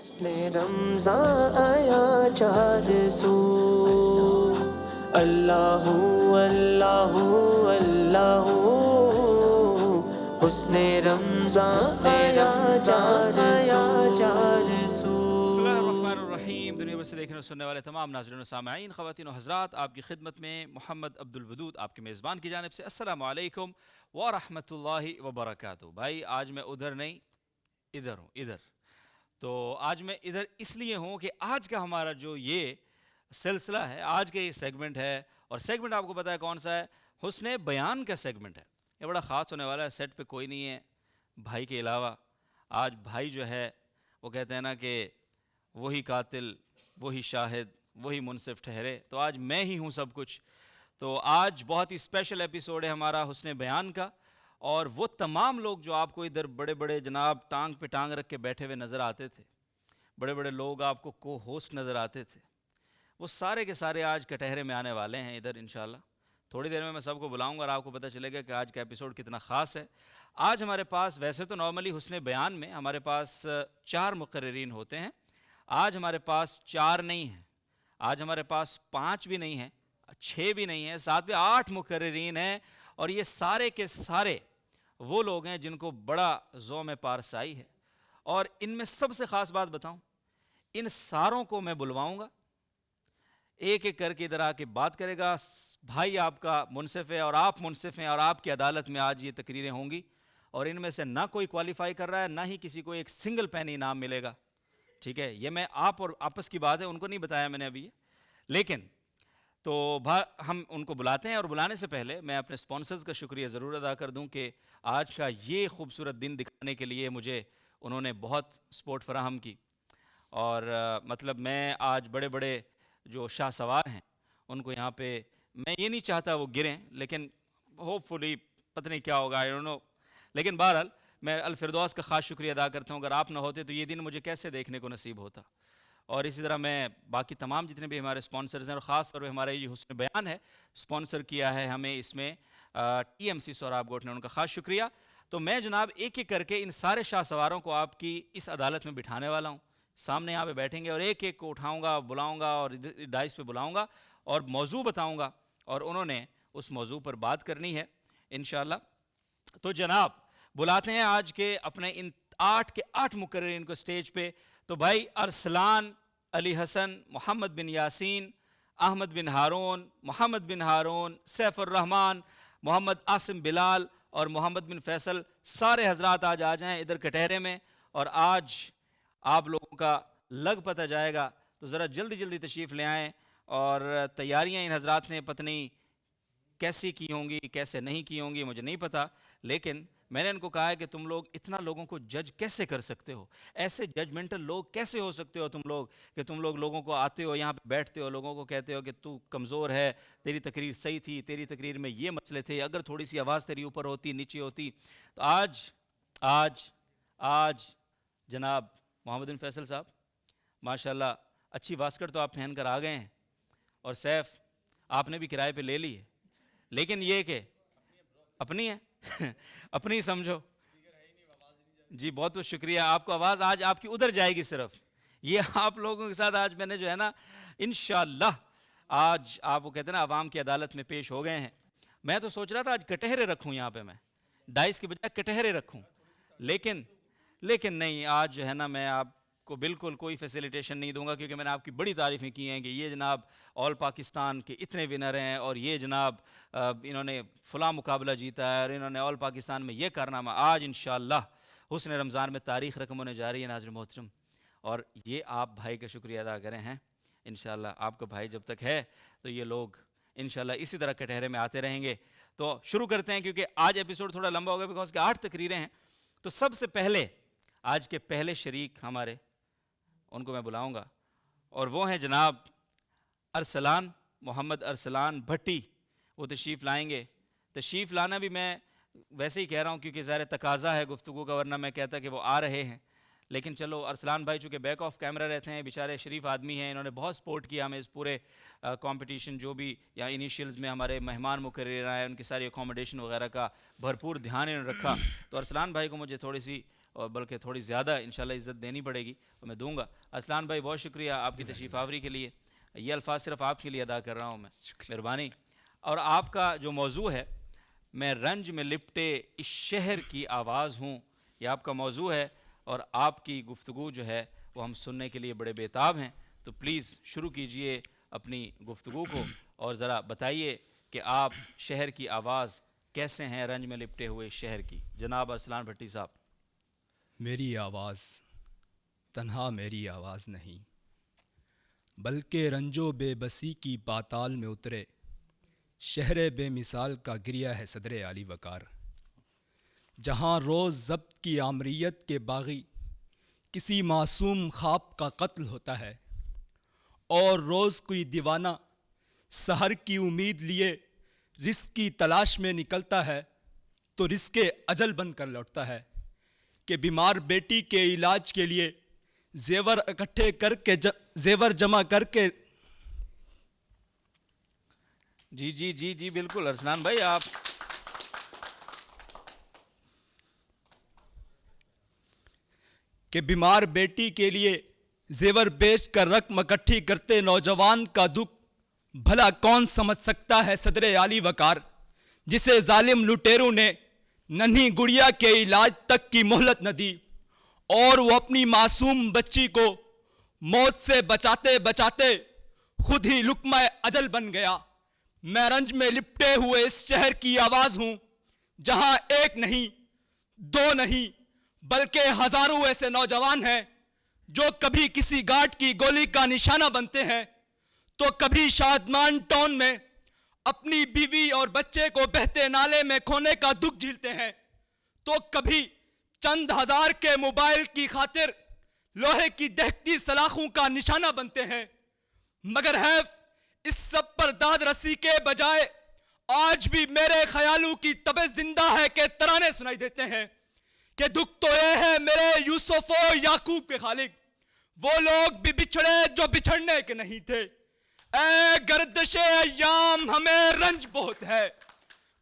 رمضان آیا چار سو اللہ اللہ اللہ حسن رمضان آیا چار سو۔ بسم اللہ الرحمن الرحیم۔ دنیا بھر سے دیکھنے اور سننے والے تمام ناظرین و سامعین، خواتین و حضرات، آپ کی خدمت میں محمد عبدالودود آپ کے میزبان کی جانب سے السلام علیکم ورحمۃ اللہ وبرکاتہ۔ بھائی آج میں ادھر نہیں ادھر ہوں، ادھر تو آج میں ادھر اس لیے ہوں کہ آج کا ہمارا جو یہ سلسلہ ہے، آج کا یہ سیگمنٹ ہے، اور سیگمنٹ آپ کو پتہ ہے کون سا ہے؟ حسن بیان کا سیگمنٹ ہے۔ یہ بڑا خاص ہونے والا ہے، سیٹ پہ کوئی نہیں ہے بھائی کے علاوہ۔ آج بھائی جو ہے وہ کہتے ہیں نا کہ وہی قاتل، وہی شاہد، وہی منصف ٹھہرے، تو آج میں ہی ہوں سب کچھ۔ تو آج بہت ہی اسپیشل ایپیسوڈ ہے ہمارا حسن بیان کا، اور وہ تمام لوگ جو آپ کو ادھر بڑے بڑے جناب ٹانگ پہ ٹانگ رکھ کے بیٹھے ہوئے نظر آتے تھے، بڑے بڑے لوگ آپ کو کو ہوسٹ نظر آتے تھے، وہ سارے کے سارے آج کٹہرے میں آنے والے ہیں ادھر انشاءاللہ۔ تھوڑی دیر میں سب کو بلاؤں گا اور آپ کو پتہ چلے گا کہ آج کا ایپیسوڈ کتنا خاص ہے۔ آج ہمارے پاس ویسے تو نارملی حسن بیان میں ہمارے پاس 4 مقررین ہوتے ہیں، آج ہمارے پاس 4 نہیں ہیں، آج ہمارے پاس 5 بھی نہیں ہیں، 6 بھی نہیں ہیں، 7 بھی 8 مقررین ہیں، اور یہ سارے کے سارے وہ لوگ ہیں جن کو بڑا ذوق پارسائی ہے۔ اور ان میں سب سے خاص بات بتاؤں، ان ساروں کو میں بلواؤں گا، ایک ایک کر کے ادھر آ کے بات کرے گا۔ بھائی آپ کا منصف ہے اور آپ منصف ہیں، اور آپ کی عدالت میں آج یہ تقریریں ہوں گی، اور ان میں سے نہ کوئی کوالیفائی کر رہا ہے، نہ ہی کسی کو ایک سنگل پین انعام ملے گا، ٹھیک ہے؟ یہ میں آپ اور آپس کی بات ہے، ان کو نہیں بتایا میں نے ابھی، لیکن تو ہم ان کو بلاتے ہیں۔ اور بلانے سے پہلے میں اپنے سپانسرز کا شکریہ ضرور ادا کر دوں کہ آج کا یہ خوبصورت دن دکھانے کے لیے مجھے انہوں نے بہت سپورٹ فراہم کی، اور مطلب میں آج بڑے بڑے جو شاہ سوار ہیں ان کو یہاں پہ، میں یہ نہیں چاہتا وہ گریں، لیکن ہوپ فلی پتہ نہیں کیا ہوگا، I don't know، لیکن بہرحال میں الفردوس کا خاص شکریہ ادا کرتا ہوں۔ اگر آپ نہ ہوتے تو یہ دن مجھے کیسے دیکھنے کو نصیب ہوتا۔ اور اسی طرح میں باقی تمام جتنے بھی ہمارے سپانسرز ہیں، اور خاص طور پہ ہمارے یہ حسن بیان ہے، سپانسر کیا ہے ہمیں اس میں ٹی ایم سی سوراب گوٹ نے، ان کا خاص شکریہ۔ تو میں جناب ایک ایک کر کے ان سارے شاہ سواروں کو آپ کی اس عدالت میں بٹھانے والا ہوں، سامنے یہاں پہ بیٹھیں گے، اور ایک ایک کو اٹھاؤں گا، بلاؤں گا، اور ڈائس پہ بلاؤں گا اور موضوع بتاؤں گا، اور انہوں نے اس موضوع پر بات کرنی ہے انشاءاللہ۔ تو جناب بلاتے ہیں آج کے اپنے ان 8 کے 8 مقررین کو سٹیج پہ۔ تو بھائی ارسلان، علی حسن، محمد بن یاسین، احمد بن ہارون، محمد بن ہارون، سیف الرحمان، محمد عاصم بلال اور محمد بن فیصل، سارے حضرات آج آ جائیں ادھر کٹہرے میں، اور آج آپ لوگوں کا لگ پتہ جائے گا، تو ذرا جلدی جلدی تشریف لے آئیں۔ اور تیاریاں ان حضرات نے پتہ نہیں کیسی کی ہوں گی، کیسے نہیں کی ہوں گی، مجھے نہیں پتہ، لیکن میں نے ان کو کہا ہے کہ تم لوگ اتنا لوگوں کو جج کیسے کر سکتے ہو، ایسے ججمنٹل لوگ کیسے ہو سکتے ہو تم لوگ، کہ تم لوگ لوگوں کو آتے ہو یہاں پہ بیٹھتے ہو، لوگوں کو کہتے ہو کہ تو کمزور ہے، تیری تقریر صحیح تھی، تیری تقریر میں یہ مسئلے تھے، اگر تھوڑی سی آواز تیری اوپر ہوتی، نیچے ہوتی۔ تو آج جناب محمد بن فیصل صاحب ماشاءاللہ اچھی واسکٹ تو آپ پہن کر آ گئے ہیں، اور سیف آپ نے بھی کرائے پہ لے لی ہے، لیکن یہ کہ اپنی ہے اپنی سمجھو جی۔ بہت بہت شکریہ، آپ کو آواز آج آپ کی ادھر جائے گی صرف، یہ آپ لوگوں کے ساتھ آج میں نے جو ہے نا انشاءاللہ آج آپ وہ کہتے ہیں نا عوام کی عدالت میں پیش ہو گئے ہیں۔ میں تو سوچ رہا تھا آج کٹہرے رکھوں یہاں پہ، میں ڈائس کی بجائے کٹہرے رکھوں، لیکن نہیں، آج جو ہے نا میں آپ کو بالکل کوئی فیسیلیٹیشن نہیں دوں گا، کیونکہ میں نے آپ کی بڑی تعریفیں کی ہیں کہ یہ جناب آل پاکستان کے اتنے ونر ہیں، اور یہ جناب انہوں نے فلاں مقابلہ جیتا ہے، اور انہوں نے آل پاکستان میں یہ کارنامہ۔ آج انشاءاللہ حسن رمضان میں تاریخ رقم ہونے جا رہی ہے ناظرین محترم، اور یہ آپ بھائی کا شکریہ ادا کریں ہیں انشاءاللہ۔ آپ کا بھائی جب تک ہے تو یہ لوگ انشاءاللہ اسی طرح کٹہرے میں آتے رہیں گے۔ تو شروع کرتے ہیں، کیونکہ آج ایپیسوڈ تھوڑا لمبا ہوگا، بیکاز کہ 8 تقریریں ہیں۔ تو سب سے پہلے آج کے پہلے شریک ہمارے، ان کو میں بلاؤں گا، اور وہ ہیں جناب ارسلان، محمد ارسلان بھٹی۔ وہ تشریف لائیں گے۔ تشریف لانا بھی میں ویسے ہی کہہ رہا ہوں کیونکہ ظاہر تقاضا ہے گفتگو کا، ورنہ میں کہتا کہ وہ آ رہے ہیں، لیکن چلو ارسلان بھائی چونکہ بیک آف کیمرہ رہتے ہیں، بیچارے شریف آدمی ہیں، انہوں نے بہت سپورٹ کیا ہمیں اس پورے کمپٹیشن، جو بھی یا انیشیلز میں ہمارے مہمان مقرر آئے ان کی ساری اکوموڈیشن وغیرہ کا بھرپور دھیان انہوں نے رکھا۔ تو ارسلان بھائی کو مجھے تھوڑی سی اور بلکہ تھوڑی زیادہ انشاءاللہ عزت دینی پڑے گی اور میں دوں گا. ارسلان بھائی بہت شکریہ آپ کی تشریف آوری کے لیے. یہ الفاظ صرف آپ کے لیے ادا کر رہا ہوں میں, مہربانی. اور آپ کا جو موضوع ہے, میں رنج میں لپٹے اس شہر کی آواز ہوں, یہ آپ کا موضوع ہے اور آپ کی گفتگو جو ہے وہ ہم سننے کے لیے بڑے بےتاب ہیں. تو پلیز شروع کیجئے اپنی گفتگو کو اور ذرا بتائیے کہ آپ شہر کی آواز کیسے ہیں, رنج میں لپٹے ہوئے شہر کی. جناب ارسلان بھٹی صاحب. میری آواز تنہا میری آواز نہیں, بلکہ رنج و بے بسی کی پاتال میں اترے شہر بے مثال کا گریہ ہے صدر عالی وقار. جہاں روز ضبط کی آمریت کے باغی کسی معصوم خواب کا قتل ہوتا ہے, اور روز کوئی دیوانہ سحر کی امید لیے رزق کی تلاش میں نکلتا ہے تو رزق اجل بن کر لوٹتا ہے, کہ بیمار بیٹی کے علاج کے لیے زیور اکٹھے کر کے زیور جمع کر کے. جی جی جی جی بالکل ارسلان بھائی آپ. کہ بیمار بیٹی کے لیے زیور بیچ کر رقم اکٹھی کرتے نوجوان کا دکھ بھلا کون سمجھ سکتا ہے صدر عالی وقار, جسے ظالم لٹیروں نے ننھی گڑیا کے علاج تک کی مہلت نہ دی, اور وہ اپنی معصوم بچی کو موت سے بچاتے بچاتے خود ہی لقمہ اجل بن گیا. میں رنج میں لپٹے ہوئے اس شہر کی آواز ہوں, جہاں ایک نہیں دو نہیں بلکہ ہزاروں ایسے نوجوان ہیں جو کبھی کسی گارڈ کی گولی کا نشانہ بنتے ہیں, تو کبھی شادمان ٹاؤن میں اپنی بیوی اور بچے کو بہتے نالے میں کھونے کا دکھ جھیلتے ہیں, تو کبھی چند ہزار کے موبائل کی خاطر لوہے کی دہکتی سلاخوں کا نشانہ بنتے ہیں. مگر حیف اس سب پر داد رسی کے بجائے آج بھی میرے خیالوں کی طبع زندہ ہے کہ ترانے سنائی دیتے ہیں, کہ دکھ تو یہ ہے میرے یوسف و یعقوب کے خالق, وہ لوگ بھی بچھڑے جو بچھڑنے کے نہیں تھے. اے گردش ایام ہمیں رنج بہت ہے,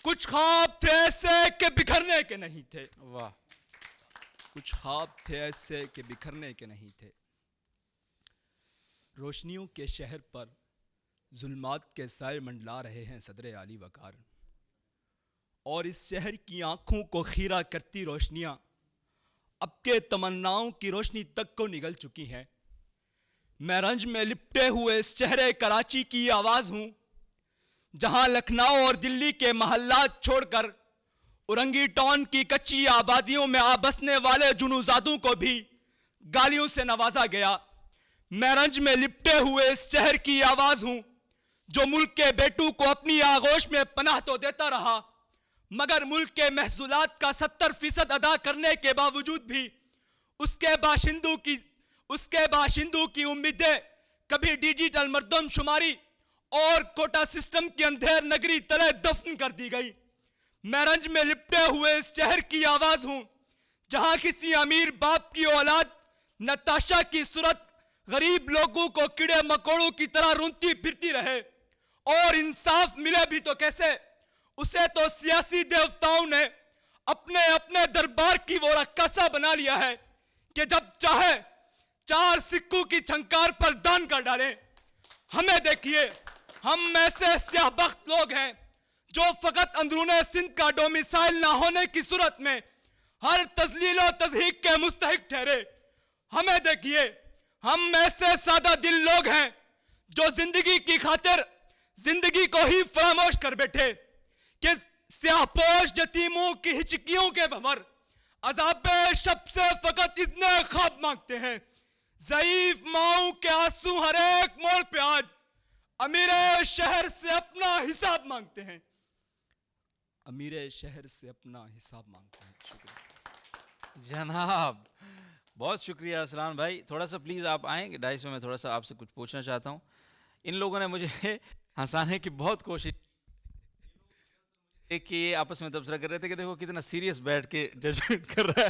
کچھ خواب تھے ایسے کہ بکھرنے کے نہیں تھے. واہ. کچھ خواب تھے ایسے کہ بکھرنے کے نہیں تھے. روشنیوں کے شہر پر ظلمات کے سائے منڈلا رہے ہیں صدر عالی وقار, اور اس شہر کی آنکھوں کو خیرہ کرتی روشنیاں اب کے تمناؤں کی روشنی تک کو نگل چکی ہیں. میں رنج میں لپٹے ہوئے اس شہر کراچی کی آواز ہوں, جہاں لکھنؤ اور دلی کے محلات چھوڑ کر اورنگی ٹاؤن کی کچی آبادیوں میں آ بسنے والے جنوزادوں کو بھی گالیوں سے نوازا گیا. میں رنج میں لپٹے ہوئے اس شہر کی آواز ہوں, جو ملک کے بیٹوں کو اپنی آغوش میں پناہ تو دیتا رہا, مگر ملک کے محصولات کا 70% ادا کرنے کے باوجود بھی اس کے باشندوں کی امیدیں کبھی ڈیجیٹل مردم شماری اور کوٹا سسٹم کی اندھیر نگری تلے دفن کر دی گئی. میں رنج میں لپٹے ہوئے اس شہر کی آواز ہوں, جہاں کسی امیر باپ کی اولاد نتاشا کی صورت غریب لوگوں کو کیڑے مکوڑوں کی طرح رونتی پھرتی رہے, اور انصاف ملے بھی تو کیسے, اسے تو سیاسی دیوتاؤں نے اپنے اپنے دربار کی وہ رقاصہ بنا لیا ہے کہ جب چاہے 4 سکوں کی چھنکار پر دان کر ڈالیں. ہمیں دیکھیے, ہم ایسے سیاہ بخت لوگ ہیں جو فقط اندرون سندھ کا ڈومیسائل نہ ہونے کی صورت میں ہر تذلیل و تضحیک کے مستحق ٹھہرے. ہمیں دیکھیے, ہم ایسے سادہ دل لوگ ہیں جو زندگی کی خاطر زندگی کو ہی فراموش کر بیٹھے, کہ سیاہ پوش یتیموں کی ہچکیوں کے بھنور عذاب شب سے فقط اتنے خواب مانگتے ہیں. ضعیف ماؤں کے آنسو ہر ایک موڑ پہ آج امیر شہر سے اپنا حساب مانگتے ہیں. امیر شہر سے اپنا حساب مانگتے ہیں. شکریہ جناب, بہت شکریہ ارسلان بھائی. تھوڑا سا پلیز آپ آئیں, 250 میں تھوڑا سا آپ سے کچھ پوچھنا چاہتا ہوں. ان لوگوں نے مجھے ہنسانے کی بہت کوشش کہ یہ آپس میں تبصرہ کر رہے تھے کہ دیکھو کتنا سیریس بیٹھ کے ججمنٹ کر رہا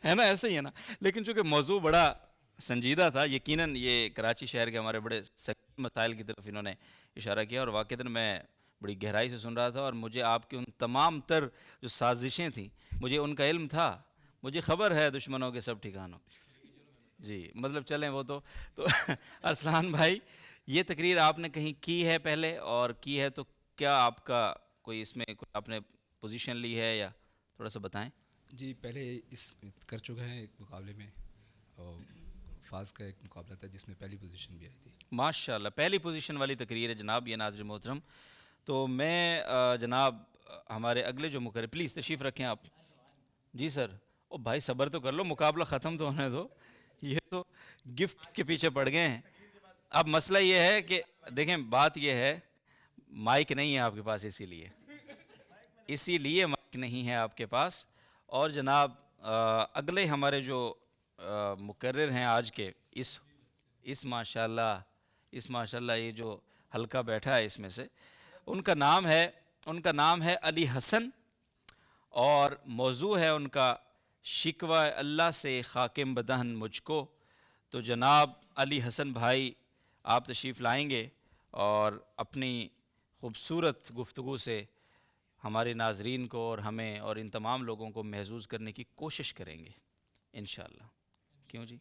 ہے نا, ایسے ہی ہے نا. لیکن چونکہ موضوع بڑا سنجیدہ تھا, یقیناً یہ کراچی شہر کے ہمارے بڑے مسائل کی طرف انہوں نے اشارہ کیا, اور واقعتاً میں بڑی گہرائی سے سن رہا تھا, اور مجھے آپ کی ان تمام تر جو سازشیں تھیں مجھے ان کا علم تھا, مجھے خبر ہے دشمنوں کے سب ٹھکانوں. جی مطلب چلیں وہ تو ارسلان بھائی یہ تقریر آپ نے کہیں کی ہے پہلے، اور کی ہے تو کیا آپ کا کوئی اس میں کوئی آپ نے پوزیشن لی ہے یا تھوڑا سا بتائیں. جی پہلے اس کر چکا ہے ایک مقابلے میں، اور فاز کا ایک مقابلہ تھا جس میں پہلی پوزیشن بھی آئی تھی. ماشاء اللہ پہلی پوزیشن والی تقریر ہے جناب یہ ناظرین محترم. تو میں جناب ہمارے اگلے جو مقرر پلیز تشریف رکھیں آپ. جی سر. او بھائی صبر تو کر لو، مقابلہ ختم تو ہونے دو، یہ تو گفٹ کے پیچھے پڑ گئے ہیں. اب مسئلہ یہ ہے کہ دیکھیں بات یہ ہے مائک نہیں ہے آپ کے پاس، اسی لیے مائک نہیں ہے آپ کے پاس. اور جناب اگلے ہمارے جو مقرر ہیں آج کے اس ماشاءاللہ یہ جو حلقہ بیٹھا ہے اس میں سے، ان کا نام ہے علی حسن، اور موضوع ہے ان کا شکوہ اللہ سے خاکم بدہن مجھ کو. تو جناب علی حسن بھائی آپ تشریف لائیں گے اور اپنی خوبصورت گفتگو سے ہمارے ناظرین کو اور ہمیں اور ان تمام لوگوں کو محظوظ کرنے کی کوشش کریں گے انشاءاللہ. کیوں جی؟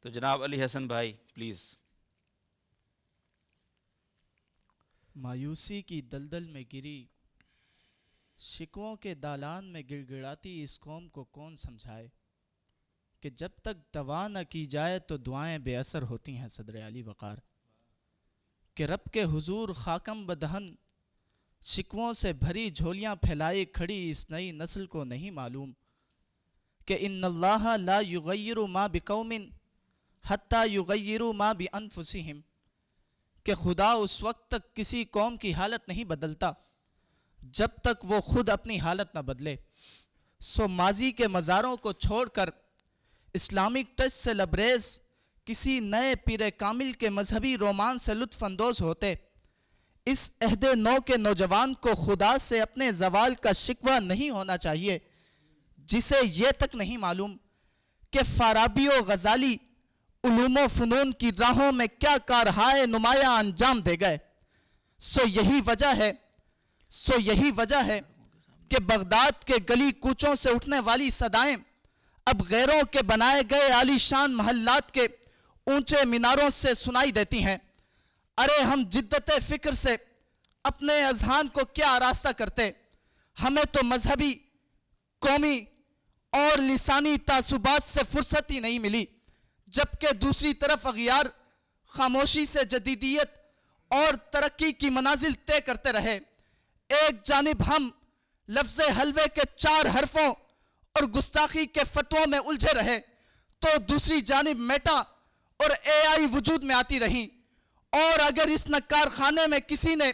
تو جناب علی حسن بھائی پلیز. مایوسی کی دلدل میں گری، شکووں کے دالان میں گڑ گڑاتی اس قوم کو کون سمجھائے کہ جب تک دوا نہ کی جائے تو دعائیں بے اثر ہوتی ہیں. صدر علی وقار کہ رب کے حضور خاکم بدہن شکووں سے بھری جھولیاں پھیلائے کھڑی اس نئی نسل کو نہیں معلوم کہ ان اللہ لا یغیر ما بقوم حتی یغیروا ما بانفسہم، کہ خدا اس وقت تک کسی قوم کی حالت نہیں بدلتا جب تک وہ خود اپنی حالت نہ بدلے. سو ماضی کے مزاروں کو چھوڑ کر اسلامک ٹچ سے لبریز کسی نئے پیر کامل کے مذہبی رومان سے لطف اندوز ہوتے. اس عہد نو کے نوجوان کو خدا سے اپنے زوال کا شکوہ نہیں ہونا چاہیے، جسے یہ تک نہیں معلوم کہ فارابی و غزالی علوم و فنون کی راہوں میں کیا کارہائے نمایاں انجام دے گئے. سو یہی وجہ ہے کہ بغداد کے گلی کوچوں سے اٹھنے والی صدائیں اب غیروں کے بنائے گئے عالی شان محلات کے اونچے میناروں سے سنائی دیتی ہیں. ارے ہم جدت فکر سے اپنے اذہان کو کیا آراستہ کرتے، ہمیں تو مذہبی، قومی اور لسانی تعصبات سے فرصت ہی نہیں ملی، جبکہ دوسری طرف اغیار خاموشی سے جدیدیت اور ترقی کی منازل طے کرتے رہے. ایک جانب ہم لفظ حلوے کے 4 حرفوں اور گستاخی کے فتووں میں الجھے رہے تو دوسری جانب میٹا اور AI وجود میں آتی رہیں. اور اگر اس نکار خانے میں کسی نے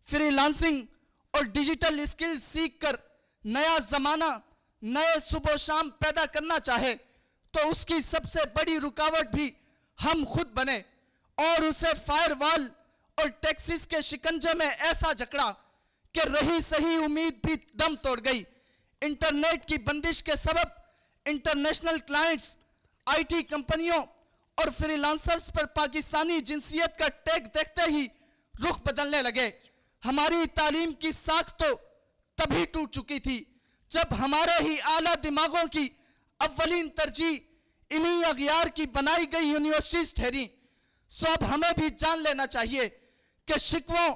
فری لانسنگ اور ڈیجیٹل اسکل سیکھ کر نیا زمانہ، نئے صبح و شام پیدا کرنا چاہے تو اس کی سب سے بڑی رکاوٹ بھی ہم خود بنے اور اسے فائر وال اور ٹیکسز کے شکنجے میں ایسا جکڑا کہ رہی صحیح امید بھی دم توڑ گئی. انٹرنیٹ کی بندش کے سبب انٹرنیشنل کلائنٹس، IT کمپنیوں اور فری لانسرز پر پاکستانی جنسیت کا ٹیگ دیکھتے ہی رخ بدلنے لگے. ہماری تعلیم کی ساکھ تو تبھی ٹوٹ چکی تھی جب ہمارے ہی اعلیٰ دماغوں کی اولین ترجیح انہی اغیار کی بنائی گئی یونیورسٹیز ٹھہری. سو اب ہمیں بھی جان لینا چاہیے کہ شکووں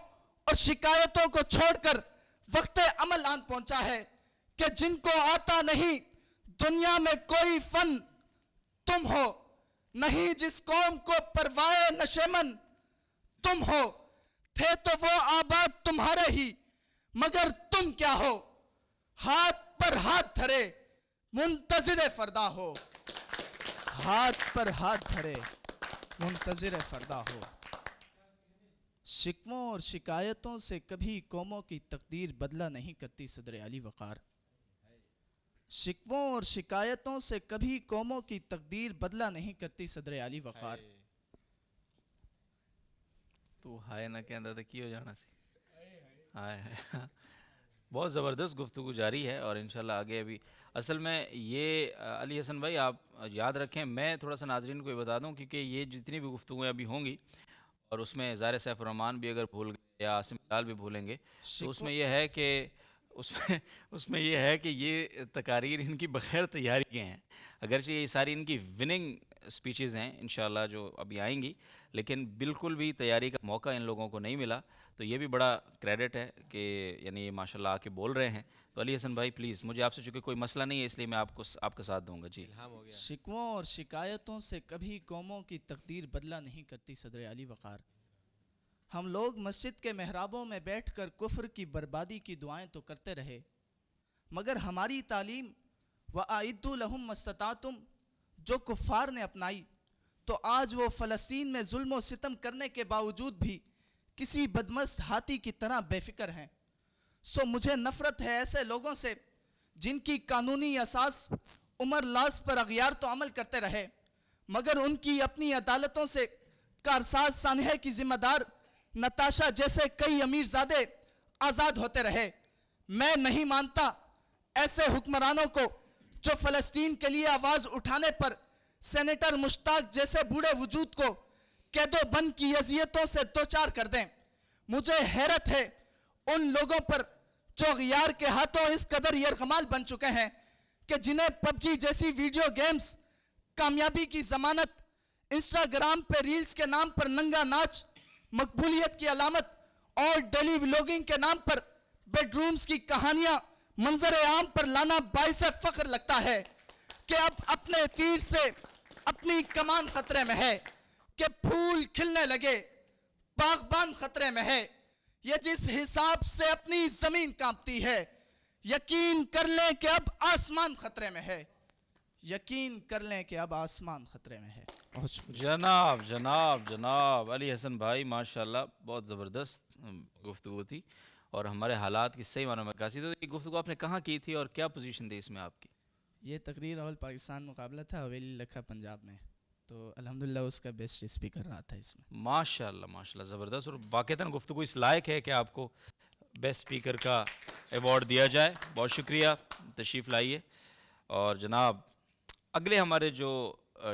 اور شکایتوں کو چھوڑ کر وقت عمل آن پہنچا ہے کہ جن کو آتا نہیں دنیا میں کوئی فن تم ہو، نہیں جس قوم کو پروائے نشیمن تم ہو، تھے تو وہ آباد تمہارے ہی مگر تم کیا ہو، ہاتھ پر ہاتھ دھرے منتظر فردا ہو. ہاتھ پر ہاتھ دھرے منتظر فردا ہو. شکووں اور شکایتوں سے کبھی قوموں کی تقدیر بدلہ نہیں کرتی. صدر علی وقار شکووں اور شکایتوں سے کبھی قوموں کی تقدیر بدلہ نہیں کرتی. صدر علی وقار تو ہائے نہ کہندا تھا کی ہو جانا سی. بہت زبردست گفتگو جاری ہے اور انشاءاللہ آگے ابھی اصل میں یہ علی حسن بھائی آپ یاد رکھیں، میں تھوڑا سا ناظرین کو یہ بتا دوں کیونکہ یہ جتنی بھی گفتگویں ابھی ہوں گی اور اس میں ظاہر سیف الرحمان بھی اگر بھول گئے یا عاصم بلال بھی بھولیں گے تو اس میں یہ ہے کہ اس میں یہ ہے کہ یہ تقاریر ان کی بغیر تیاری کے ہیں، اگرچہ یہ ساری ان کی وننگ سپیچز ہیں انشاءاللہ جو ابھی آئیں گی، لیکن بالکل بھی تیاری کا موقع ان لوگوں کو نہیں ملا، تو یہ بھی بڑا کریڈٹ ہے کہ یعنی یہ ماشاءاللہ آ کے بول رہے ہیں۔ تو علی حسن بھائی پلیز، مجھے آپ سے چونکہ کوئی مسئلہ نہیں ہے اس لیے میں آپ کا ساتھ دوں گا۔ جی شکووں اور شکایتوں سے کبھی قوموں کی تقدیر بدلہ نہیں کرتی صدر علی وقار۔ ہم لوگ مسجد کے محرابوں میں بیٹھ کر کفر کی بربادی کی دعائیں تو کرتے رہے، مگر ہماری تعلیم وَأَعِدُّوا لَهُمْ مَا اسْتَطَعْتُمْ جو کفار نے اپنائی، تو آج وہ فلسطین میں ظلم و ستم کرنے کے باوجود بھی کسی بدمست ہاتھی کی طرح بے فکر ہیں۔ سو مجھے نفرت ہے ایسے لوگوں سے جن کی قانونی اساس عمر لاس پر اغیار تو عمل کرتے رہے، مگر ان کی اپنی عدالتوں سے کارساز سانحے کی ذمہ دار نتاشا جیسے کئی امیر زادے آزاد ہوتے رہے۔ میں نہیں مانتا ایسے حکمرانوں کو جو فلسطین کے لیے آواز اٹھانے پر سینیٹر مشتاق جیسے بوڑھے وجود کو قید و بند کی اذیتوں سے دوچار کر دیں۔ مجھے حیرت ہے ان لوگوں پر جو غیار کے ہاتھوں اس قدر یرغمال بن چکے ہیں کہ جنہیں پب جی جیسی ویڈیو گیمز کامیابی کی ضمانت، انسٹاگرام پہ ریلز کے نام پر ننگا ناچ مقبولیت کی علامت اور ڈیلی ولاگنگ کے نام پر بیڈ رومز کی کہانیاں منظر عام پر لانا باعث فخر لگتا ہے کہ اب اپنے تیر سے اپنی کمان خطرے میں ہے، کہ پھول کھلنے لگے باغبان خطرے میں ہے۔ یہ جس حساب سے اپنی زمین کانپتی ہے، یقین کر لیں کہ اب آسمان خطرے میں ہے، یقین کر لیں کہ اب آسمان خطرے میں ہے۔ جناب جناب جناب علی حسن بھائی ماشاءاللہ بہت زبردست گفتگو تھی، اور ہمارے حالات کی صحیح معنوں میں عکاسی۔ تو یہ گفتگو آپ نے کہاں کی تھی اور کیا پوزیشن تھی اس میں آپ کی؟ یہ تقریر آل پاکستان مقابلہ تھا حویلی لکھا پنجاب میں، تو الحمدللہ اس کا بیسٹ اسپیکر رہا تھا اس میں۔ ماشاءاللہ ماشاءاللہ زبردست، اور واقعتاً گفتگو اس لائق ہے کہ آپ کو بیسٹ اسپیکر کا ایوارڈ دیا جائے۔ بہت شکریہ، تشریف لائیے۔ اور جناب اگلے ہمارے جو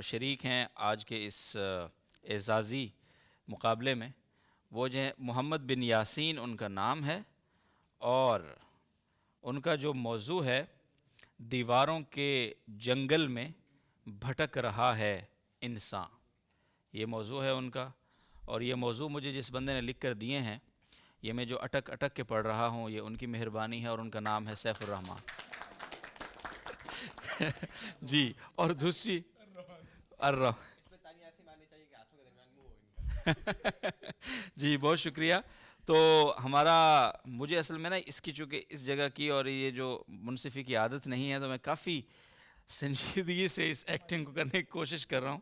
شریک ہیں آج کے اس اعزازی مقابلے میں، وہ جو ہیں محمد بن یاسین ان کا نام ہے، اور ان کا جو موضوع ہے دیواروں کے جنگل میں بھٹک رہا ہے انسان، یہ موضوع ہے ان کا۔ اور یہ موضوع مجھے جس بندے نے لکھ کر دیے ہیں، یہ میں جو اٹک اٹک کے پڑھ رہا ہوں، یہ ان کی مہربانی ہے، اور ان کا نام ہے سیف الرحمان۔ جی، اور دوسری جی بہت شکریہ۔ تو مجھے اصل میں نا اس کی چونکہ اس جگہ کی اور یہ جو منصفی کی عادت نہیں ہے، تو میں کافی سنجیدگی سے اس ایکٹنگ کو کرنے کی کوشش کر رہا ہوں۔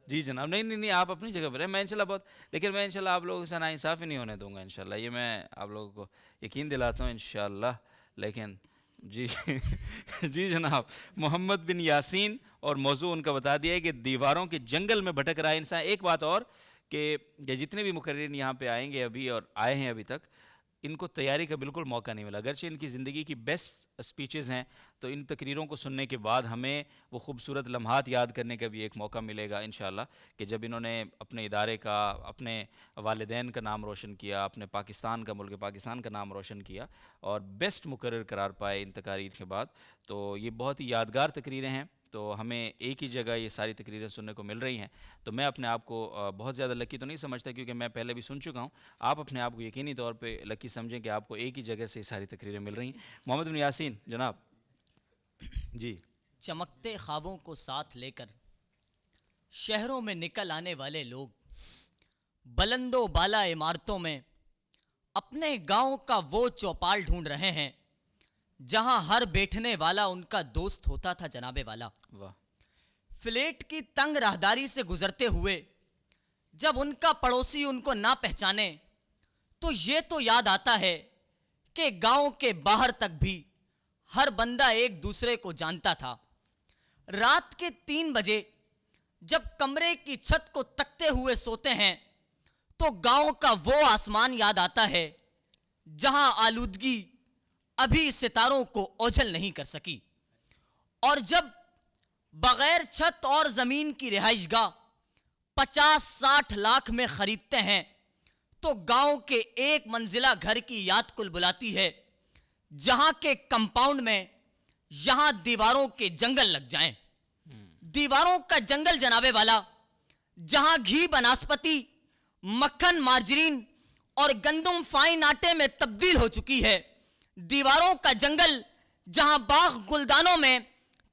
جی جناب، نہیں آپ اپنی جگہ پر ہیں، میں انشاءاللہ لیکن میں انشاءاللہ آپ لوگوں سے ناانصافی نہیں ہونے دوں گا انشاءاللہ، یہ میں آپ لوگوں کو یقین دلاتا ہوں انشاءاللہ۔ لیکن جی جی جناب، محمد بن یاسین، اور موضوع ان کا بتا دیا ہے کہ دیواروں کے جنگل میں بھٹک رہا ہے انسان۔ ایک بات اور کہ جتنے بھی مقررین یہاں پہ آئیں گے ابھی اور آئے ہیں ابھی تک، ان کو تیاری کا بالکل موقع نہیں ملا، اگرچہ ان کی زندگی کی بیسٹ اسپیچز ہیں، تو ان تقریروں کو سننے کے بعد ہمیں وہ خوبصورت لمحات یاد کرنے کا بھی ایک موقع ملے گا انشاءاللہ، کہ جب انہوں نے اپنے ادارے کا، اپنے والدین کا نام روشن کیا، اپنے پاکستان کا، ملک پاکستان کا نام روشن کیا، اور بیسٹ مقرر قرار پائے ان تقاریر کے بعد۔ تو یہ بہت ہی یادگار تقریریں ہیں، تو ہمیں ایک ہی جگہ یہ ساری تقریریں سننے کو مل رہی ہیں، تو میں اپنے آپ کو بہت زیادہ لکی تو نہیں سمجھتا، کیونکہ میں پہلے بھی سن چکا ہوں۔ آپ اپنے آپ کو یقینی طور پہ لکی سمجھیں کہ آپ کو ایک ہی جگہ سے یہ ساری تقریریں مل رہی ہیں۔ محمد بن یاسین جناب۔ جی، چمکتے خوابوں کو ساتھ لے کر شہروں میں نکل آنے والے لوگ بلند و بالا عمارتوں میں اپنے گاؤں کا وہ چوپال ڈھونڈ رہے ہیں جہاں ہر بیٹھنے والا ان کا دوست ہوتا تھا جناب والا۔ واہ، فلیٹ کی تنگ راہداری سے گزرتے ہوئے جب ان کا پڑوسی ان کو نہ پہچانے تو یہ تو یاد آتا ہے کہ گاؤں کے باہر تک بھی ہر بندہ ایک دوسرے کو جانتا تھا۔ رات کے 3 بجے جب کمرے کی چھت کو تکتے ہوئے سوتے ہیں تو گاؤں کا وہ آسمان یاد آتا ہے جہاں آلودگی ابھی ستاروں کو اوجھل نہیں کر سکی، اور جب بغیر چھت اور زمین کی رہائش گاہ 50-60 لاکھ میں خریدتے ہیں تو گاؤں کے ایک منزلہ گھر کی یاد کل بلاتی ہے جہاں کے کمپاؤنڈ میں یہاں دیواروں کے جنگل لگ جائیں. دیواروں کا جنگل جناب والا جہاں گھی بناسپتی مکھن مارجرین اور گندم فائن آٹے میں تبدیل ہو چکی ہے. دیواروں کا جنگل جہاں باغ گلدانوں میں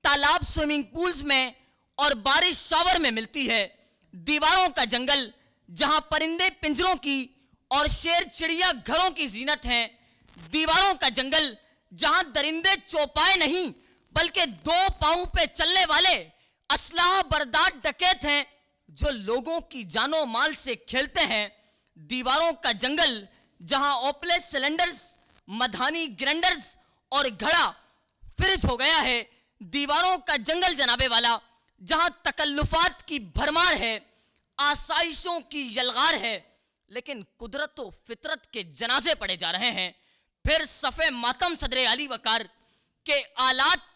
تالاب سوئمنگ پولز میں اور بارش شاور میں ملتی ہے. دیواروں کا جنگل جہاں پرندے پنجروں کی اور شیر چڑیا گھروں کی زینت ہیں. دیواروں کا جنگل جہاں درندے چوپائے نہیں بلکہ 2 پاؤں پہ چلنے والے اسلحہ بردار ڈکیت ہیں جو لوگوں کی جان و مال سے کھیلتے ہیں. دیواروں کا جنگل جہاں اوپلے سلنڈرز مدھانی گرینڈرز اور گھڑا فریج ہو گیا ہے. دیواروں کا جنگل جناب والا جہاں تکلفات کی بھرمار ہے, آسائشوں کی یلغار ہے, لیکن قدرت و فطرت کے جنازے پڑے جا رہے ہیں. پھر صفِ ماتم صدر علی وقار کے آلات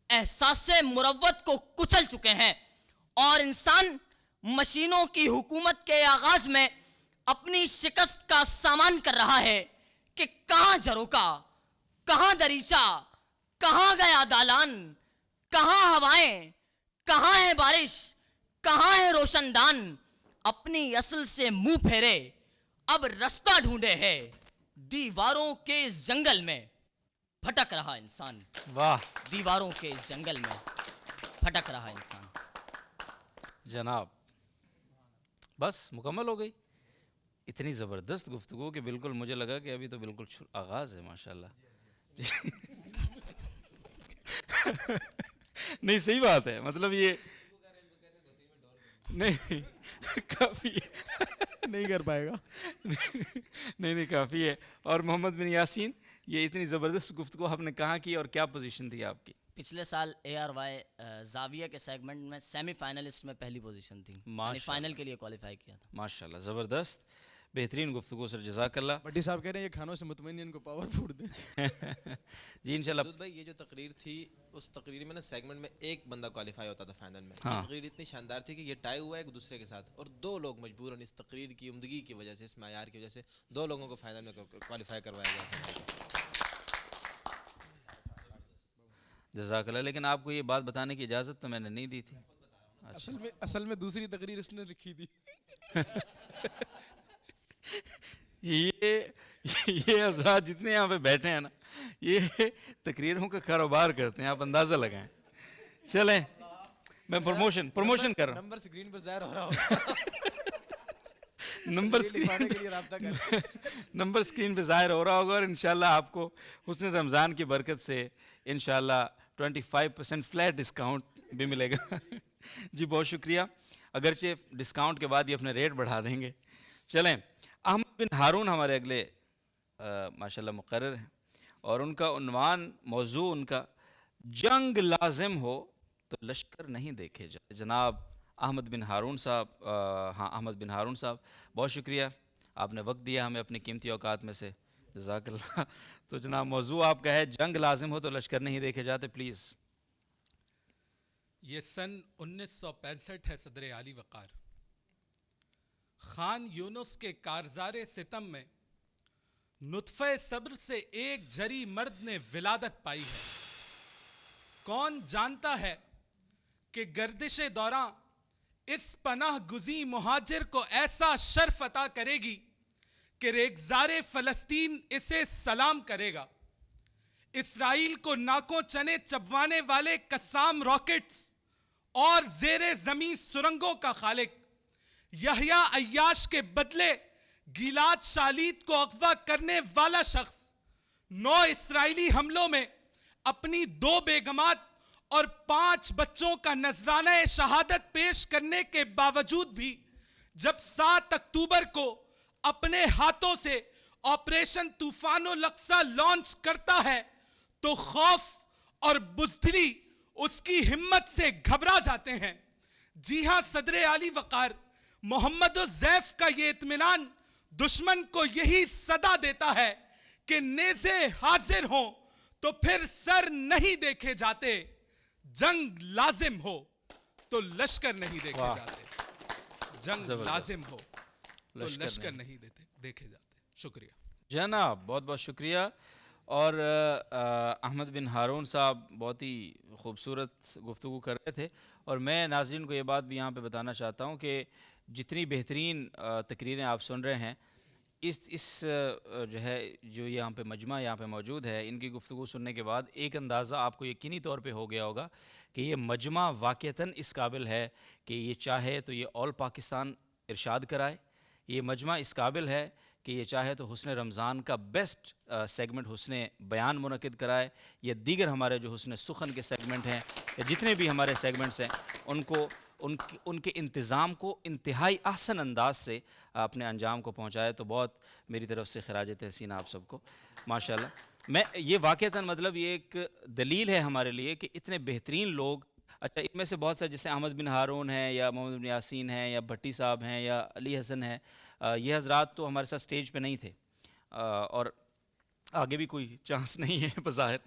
احساس مروت کو کچل چکے ہیں اور انسان مشینوں کی حکومت کے آغاز میں اپنی شکست کا سامان کر رہا ہے کہ کہاں جھروکا, کہاں دریچہ, کہاں گیا دالان, کہاں ہوائیں, کہاں ہے بارش, کہاں ہے روشن دان. اپنی اصل سے منہ پھیرے اب رستہ ڈھونڈے ہے. دیواروں کے اس جنگل میں بھٹک رہا انسان. واہ دیواروں کے اس جنگل میں بھٹک رہا انسان. جناب, بس مکمل ہو گئی. اتنی زبردست گفتگو کہ بالکل مجھے لگا کہ ابھی تو بالکل آغاز ہے. ماشاءاللہ. نہیں صحیح بات ہے, مطلب یہ نہیں کافی نہیں کر پائے گا. نہیں کافی ہے. اور محمد بن یاسین, یہ اتنی زبردست گفتگو آپ نے کہاں کی اور کیا پوزیشن تھی آپ کی؟ پچھلے سال ARY زاویہ کے سیگمنٹ میں سیمی فائنلسٹ میں پہلی پوزیشن تھی, یعنی فائنل کے لیے کوالیفائی کیا تھا. ماشاءاللہ, زبردست, بہترین گفتگو سر, جزاک اللہ. بٹی صاحب کہہ رہے ہیں یہ کھانوں سے مطمئن ان کو پاور فوڈ دیں. جی انشاءاللہ. دودھ بھائی, یہ جو تقریر تھی اس تقریر میں نا سیگمنٹ میں ایک بندہ کوالیفائی ہوتا تھا فائنل میں. یہ تقریر اتنی شاندار تھی کہ یہ ٹائی ہوا ہے ایک دوسرے کے ساتھ, اور 2 لوگ مجبوراً اس تقریر کی عمدگی کی وجہ سے, اس معیار کی وجہ سے 2 لوگوں کو فائنل میں کوالیفائی کروایا گیا. جزاک اللہ. لیکن آپ کو یہ بات بتانے کی اجازت تو میں نے نہیں دی تھی. اصل میں دوسری تقریر اس نے لکھی تھی. یہ حضرات جتنے یہاں پہ بیٹھے ہیں نا, یہ تقریروں کا کاروبار کرتے ہیں, آپ اندازہ لگائیں. چلیں میں پروموشن کر رہا ہوں. نمبر اسکرین پر ظاہر ہو رہا ہوگا. نمبر اسکرین پہ ظاہر ہو رہا ہوگا, اور انشاءاللہ آپ کو حسن رمضان کی برکت سے انشاءاللہ 25% فلیٹ ڈسکاؤنٹ بھی ملے گا. جی بہت شکریہ. اگرچہ ڈسکاؤنٹ کے بعد یہ اپنے ریٹ بڑھا دیں گے. چلیں, احمد بن ہارون ہمارے اگلے ماشاءاللہ مقرر ہیں, اور ان کا عنوان موضوع ان کا جنگ لازم ہو تو لشکر نہیں دیکھے جائے. جناب احمد بن ہارون صاحب, احمد بن ہارون صاحب, بہت شکریہ, آپ نے وقت دیا ہمیں اپنی قیمتی اوقات میں سے, جزاک اللہ. تو جناب موضوع آپ کا ہے جنگ لازم ہو تو لشکر نہیں دیکھے جاتے, پلیز. یہ سن 1965 ہے صدر علی وقار. خان یونس کے کارزار ستم میں نطفہ صبر سے ایک جری مرد نے ولادت پائی ہے. کون جانتا ہے کہ گردش دوراں اس پناہ گزیں مہاجر کو ایسا شرف عطا کرے گی کہ ریگزار فلسطین اسے سلام کرے گا. اسرائیل کو ناکوں چنے چبوانے والے قسام راکٹس اور زیر زمین سرنگوں کا خالق, یحییٰ عیاش کے بدلے گیلاد شالیت کو اغوا کرنے والا شخص, 9 اسرائیلی حملوں میں اپنی 2 بیگمات اور 5 بچوں کا نذرانہ شہادت پیش کرنے کے باوجود بھی جب 7 اکتوبر کو اپنے ہاتھوں سے آپریشن طوفان الاقصی لانچ کرتا ہے تو خوف اور بزدلی اس کی ہمت سے گھبرا جاتے ہیں. جی ہاں, صدر علی وقار محمد الزیف کا یہ اطمینان دشمن کو یہی صدا دیتا ہے کہ نیزے حاضر ہوں تو پھر سر نہیں دیکھے جاتے, جنگ لازم ہو تو لشکر نہیں دیکھے جاتے, جنگ لازم ہو تو لشکر نہیں دیکھے جاتے. شکریہ جناب, بہت بہت شکریہ. اور احمد بن ہارون صاحب بہت ہی خوبصورت گفتگو کر رہے تھے، اور میں ناظرین کو یہ بات بھی یہاں پہ بتانا چاہتا ہوں کہ جتنی بہترین تقریریں آپ سن رہے ہیں، اس جو ہے جو یہاں پہ مجمع یہاں پہ موجود ہے، ان کی گفتگو سننے کے بعد ایک اندازہ آپ کو یقینی طور پہ ہو گیا ہوگا کہ یہ مجمع واقعتاً اس قابل ہے کہ یہ چاہے تو یہ آل پاکستان ارشاد کرائے، یہ مجمع اس قابل ہے کہ یہ چاہے تو حسن رمضان کا بیسٹ سیگمنٹ حسن بیان منعقد کرائے، یا دیگر ہمارے جو حسن سخن کے سیگمنٹ ہیں یا جتنے بھی ہمارے سیگمنٹس ہیں ان کے انتظام کو انتہائی احسن انداز سے اپنے انجام کو پہنچائے. تو بہت میری طرف سے خراج تحسین آپ سب کو ماشاءاللہ. میں یہ واقعتاً مطلب یہ ایک دلیل ہے ہمارے لیے کہ اتنے بہترین لوگ، اچھا ان میں سے بہت سے جیسے احمد بن ہارون ہیں یا محمد بن یاسین ہیں یا بھٹی صاحب ہیں یا علی حسن ہیں، یہ حضرات تو ہمارے ساتھ سٹیج پہ نہیں تھے اور آگے بھی کوئی چانس نہیں ہے بظاہر،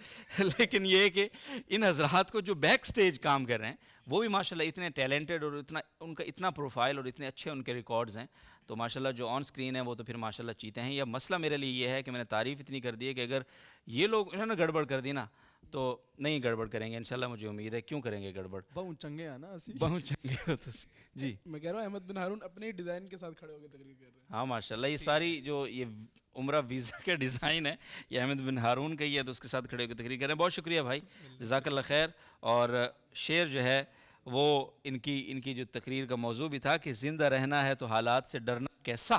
لیکن یہ ہے کہ ان حضرات کو جو بیک سٹیج کام کر رہے ہیں وہ بھی ماشاءاللہ اتنے ٹیلنٹڈ اور ان کا اتنا پروفائل اور اتنے اچھے ان کے ریکارڈز ہیں. تو ماشاءاللہ جو آن سکرین ہیں وہ تو پھر ماشاءاللہ چیتے ہیں. یہ مسئلہ میرے لیے یہ ہے کہ میں نے تعریف اتنی کر دی ہے کہ اگر یہ لوگ انہوں نے گڑبڑ کر دی نا تو نہیں گڑبڑ کریں گے انشاءاللہ، مجھے امید ہے. کیوں کریں گے گڑبڑ؟ بہت چنگے ہیں نا اسی. بہت چنگے ہو تو جی. میں کہہ رہا ہوں احمد بن ہارون اپنے ڈیزائن کے ساتھ کھڑے ہو کے تقریر کر رہے ہیں. ہاں ماشاءاللہ یہ ساری جو یہ عمرہ ویزا کا ڈیزائن ہے یہ احمد بن ہارون کا ہی ہے، تو اس کے ساتھ کھڑے ہو کے تقریر کر رہے ہیں. بہت شکریہ بھائی، جزاک اللہ خیر. اور شعر جو ہے وہ ان کی جو تقریر کا موضوع بھی تھا کہ زندہ رہنا ہے تو حالات سے ڈرنا کیسا،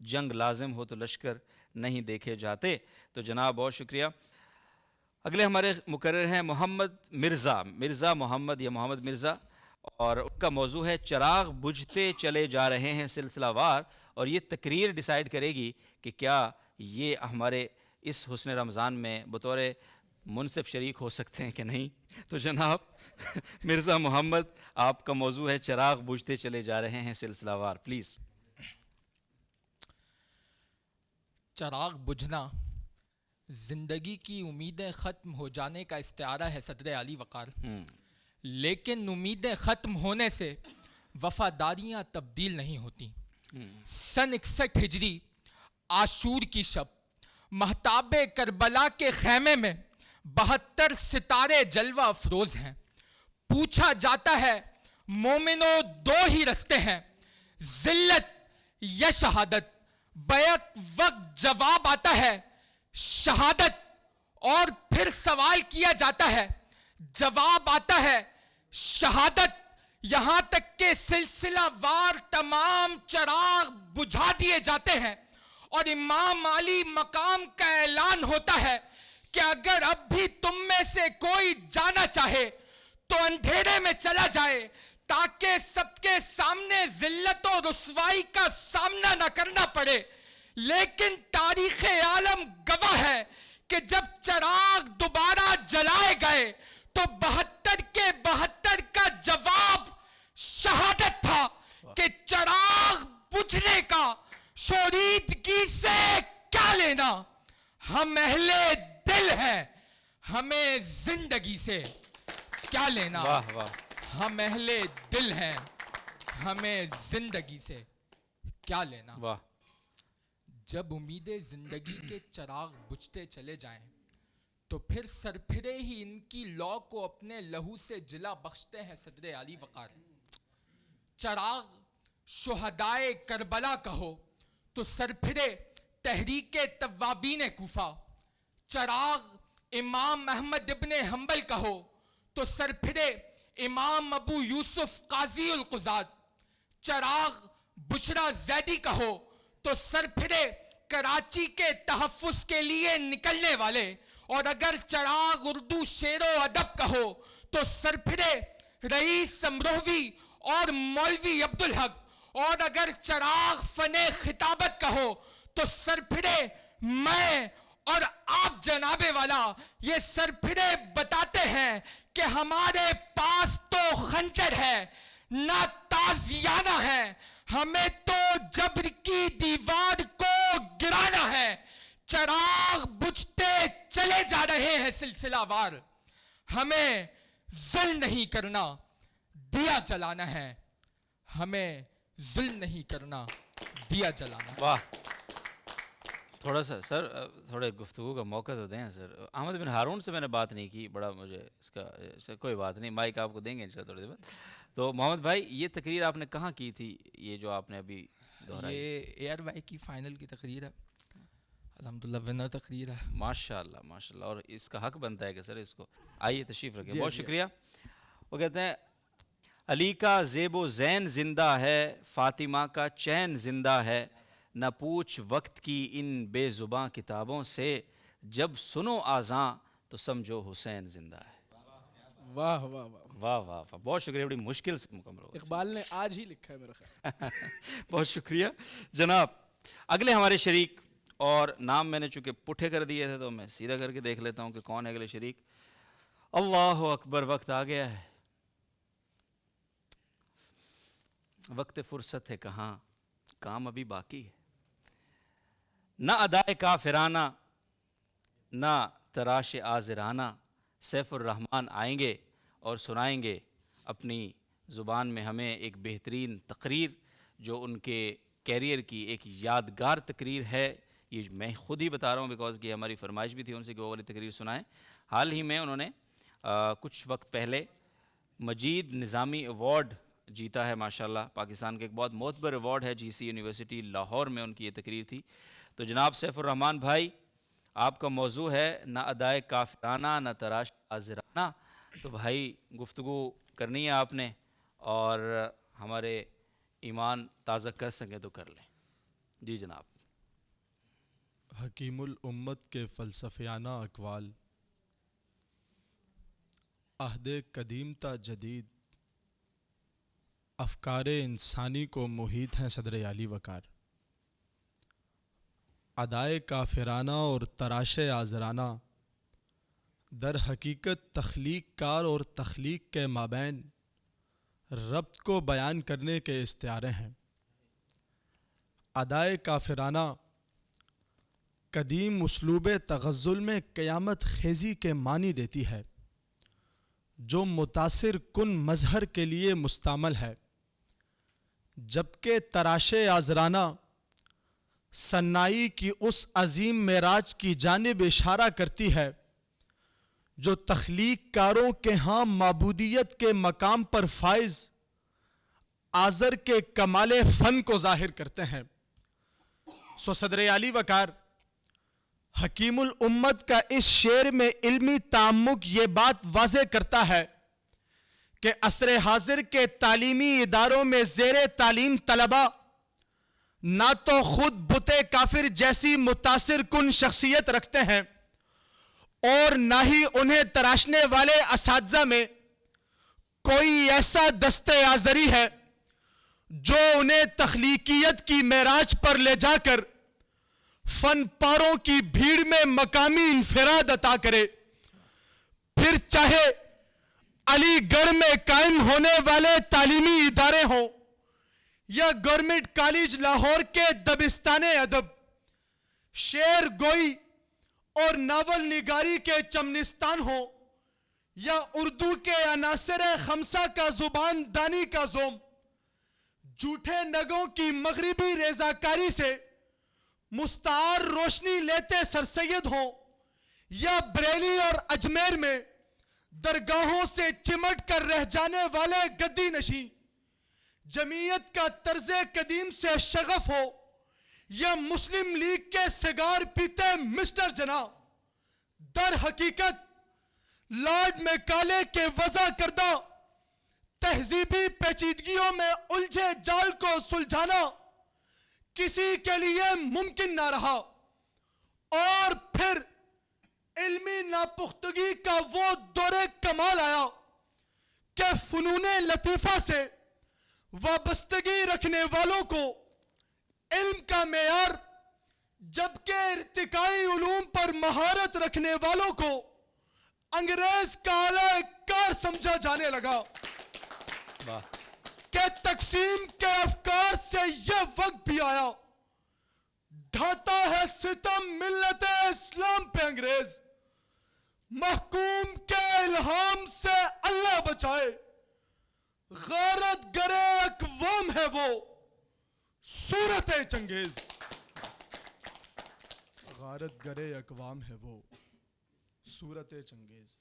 جنگ لازم ہو تو لشکر نہیں دیکھے جاتے. تو جناب بہت شکریہ. اگلے ہمارے مقرر ہیں محمد مرزا محمد یا محمد مرزا، اور ان کا موضوع ہے چراغ بجھتے چلے جا رہے ہیں سلسلہ وار. اور یہ تقریر ڈیسائیڈ کرے گی کہ کیا یہ ہمارے اس حسن رمضان میں بطور منصف شریک ہو سکتے ہیں کہ نہیں. تو جناب مرزا محمد آپ کا موضوع ہے چراغ بجھتے چلے جا رہے ہیں سلسلہ وار، پلیز. چراغ بجھنا زندگی کی امیدیں ختم ہو جانے کا استعارہ ہے صدر علی وقار، لیکن امیدیں ختم ہونے سے وفاداریاں تبدیل نہیں ہوتی. سن 61 ہجری عاشور کی شب مہتاب کربلا کے خیمے میں 72 ستارے جلوہ افروز ہیں. پوچھا جاتا ہے مومنوں دو ہی رستے ہیں، ذلت یا شہادت. بیک وقت جواب آتا ہے شہادت، اور پھر سوال کیا جاتا ہے جواب آتا ہے شہادت. یہاں تک کہ سلسلہ وار تمام چراغ بجھا دیے جاتے ہیں اور امام علی مقام کا اعلان ہوتا ہے کہ اگر اب بھی تم میں سے کوئی جانا چاہے تو اندھیرے میں چلا جائے تاکہ سب کے سامنے ذلت و رسوائی کا سامنا نہ کرنا پڑے. لیکن تاریخ عالم گواہ ہے کہ جب چراغ دوبارہ جلائے گئے تو 72 کے 72 کا جواب شہادت تھا کہ چراغ بجھنے کا شوریدگی سے کیا لینا، ہم اہل دل ہیں، ہمیں زندگی سے کیا لینا. واہ واہ. ہم اہل دل ہیں، ہمیں زندگی سے کیا لینا. واہ. جب امید زندگی کے چراغ بجھتے چلے جائیں تو پھر سرپھرے ہی ان کی لو کو اپنے لہو سے جلا بخشتے ہیں صدر علی وقار. چراغ شہدائے کربلا کہو تو سرپھرے تحریک توابین کوفہ. چراغ امام احمد ابن حنبل کہو تو سرپھرے امام ابو یوسف قاضی القضات. چراغ بشرا زیدی کہو تو سرپھرے کراچی کے تحفظ کے لیے نکلنے والے. اور اگر چراغ اردو شعر و ادب کہو تو سرپھرے رئیس امروہوی اور مولوی عبدالحق. اور اگر چراغ فن خطابت کہو تو سرپھرے میں اور آپ جناب والا. یہ سرپھرے بتاتے ہیں کہ ہمارے پاس تو خنجر ہے نہ تازیانہ ہے، ہمیں تو جبر کی دیوار کو گرانا ہے. چراغ بجھتے چلے جا رہے ہیں سلسلہ وار، ہمیں ظلم نہیں کرنا دیا جلانا ہے، ہمیں ظلم نہیں کرنا دیا جلانا. واہ. تھوڑا سا سر تھوڑے گفتگو کا موقع تو دیں سر. احمد بن ہارون سے میں نے بات نہیں کی, بڑا مجھے اس کا کوئی بات نہیں, مائک آپ کو دیں گے انشاءاللہ تھوڑی دیر بعد. تو محمد بھائی یہ تقریر آپ نے کہاں کی تھی, یہ جو آپ نے ابھی دہرائی؟ یہ اے آر وائی کی فائنل کی تقریر ہے, الحمدللہ ونر تقریر ہے. ماشاء اللہ ماشاء اللہ, اور اس کا حق بنتا ہے کہ سر اس کو آئیے تشریف رکھیں. بہت شکریہ. وہ کہتے ہیں علی کا زیب و زین زندہ ہے, فاطمہ کا چین زندہ ہے, نہ پوچھ وقت کی ان بے زباں کتابوں سے, جب سنو آزاں تو سمجھو حسین زندہ ہے. واہ واہ واہ, واہ واہ واہ, بہت شکریہ, بڑی مشکل سے مکمل ہو گئی. اقبال نے آج ہی لکھا ہے میرا خیال. بہت شکریہ جناب. اگلے ہمارے شریک, اور نام میں نے چونکہ پٹھے کر دیے تھے تو میں سیدھا کر کے دیکھ لیتا ہوں کہ کون ہے اگلے شریک. اللہ اکبر, وقت آ گیا ہے, وقت فرصت ہے کہاں, کام ابھی باقی ہے. نہ ادائے کافرانہ نہ تراش آزرانہ, سیف الرحمن آئیں گے اور سنائیں گے اپنی زبان میں ہمیں ایک بہترین تقریر, جو ان کے کیریئر کی ایک یادگار تقریر ہے. یہ میں خود ہی بتا رہا ہوں بیکاز کہ ہماری فرمائش بھی تھی ان سے کہ وہ والی تقریر سنائیں. حال ہی میں انہوں نے کچھ وقت پہلے مجید نظامی ایوارڈ جیتا ہے ماشاءاللہ. پاکستان کے ایک بہت معتبر ایوارڈ ہے, جی سی یونیورسٹی لاہور میں ان کی یہ تقریر تھی. تو جناب سیف الرحمن بھائی, آپ کا موضوع ہے نہ ادائے کافرانہ نہ تراش آزرانہ. تو بھائی گفتگو کرنی ہے آپ نے, اور ہمارے ایمان تازہ کر سکیں تو کر لیں. جی جناب. حکیم الامت کے فلسفیانہ اقوال, عہد قدیم تا جدید, افکار انسانی کو محیط ہیں صدر عالی وقار. ادائے کافرانہ اور تراش آزرانہ در حقیقت تخلیق کار اور تخلیق کے مابین ربط کو بیان کرنے کے استعارے ہیں. ادائے کافرانہ قدیم اسلوب تغزل میں قیامت خیزی کے معنی دیتی ہے, جو متاثر کن مظہر کے لیے مستعمل ہے, جبکہ تراش آزرانہ صنائی کی اس عظیم معراج کی جانب اشارہ کرتی ہے جو تخلیق کاروں کے ہاں معبودیت کے مقام پر فائز آزر کے کمال فن کو ظاہر کرتے ہیں. سو صدر عالی وقار حکیم الامت کا اس شعر میں علمی تعمق یہ بات واضح کرتا ہے کہ عصر حاضر کے تعلیمی اداروں میں زیر تعلیم طلباء نہ تو خود بت کافر جیسی متاثر کن شخصیت رکھتے ہیں, اور نہ ہی انہیں تراشنے والے اساتذہ میں کوئی ایسا دست آزری ہے جو انہیں تخلیقیت کی معراج پر لے جا کر فن پاروں کی بھیڑ میں مقامی انفراد عطا کرے. پھر چاہے علی گڑھ میں قائم ہونے والے تعلیمی ادارے ہوں یا گورنمنٹ کالج لاہور کے دبستان ادب, شعر گوئی اور ناول نگاری کے چمنستان ہوں یا اردو کے عناصر خمسہ کا زبان دانی کا زوم, جھوٹے نگوں کی مغربی رضاکاری سے مستعار روشنی لیتے سرسید ہوں یا بریلی اور اجمیر میں درگاہوں سے چمٹ کر رہ جانے والے گدی نشیں, جمعیت کا طرز قدیم سے شغف ہو یا مسلم لیگ کے سگار پیتے مسٹر جناح, در حقیقت لارڈ میکالے کے وضع کردہ تہذیبی پیچیدگیوں میں الجھے جال کو سلجھانا کسی کے لیے ممکن نہ رہا, اور پھر علمی ناپختگی کا وہ دور کمال آیا کہ فنون لطیفہ سے وابستگی رکھنے والوں کو علم کا معیار, جبکہ ارتقائی علوم پر مہارت رکھنے والوں کو انگریز کا اعلی کار سمجھا جانے لگا. کہ تقسیم کے افکار سے یہ وقت بھی آیا, ڈھاتا ہے ستم ملت اسلام پہ انگریز, محکوم کے الہام سے اللہ بچائے, غارت گرے اقوام ہے وہ صورت چنگیز. غارت گرے اقوام ہے وہ صورت چنگیز،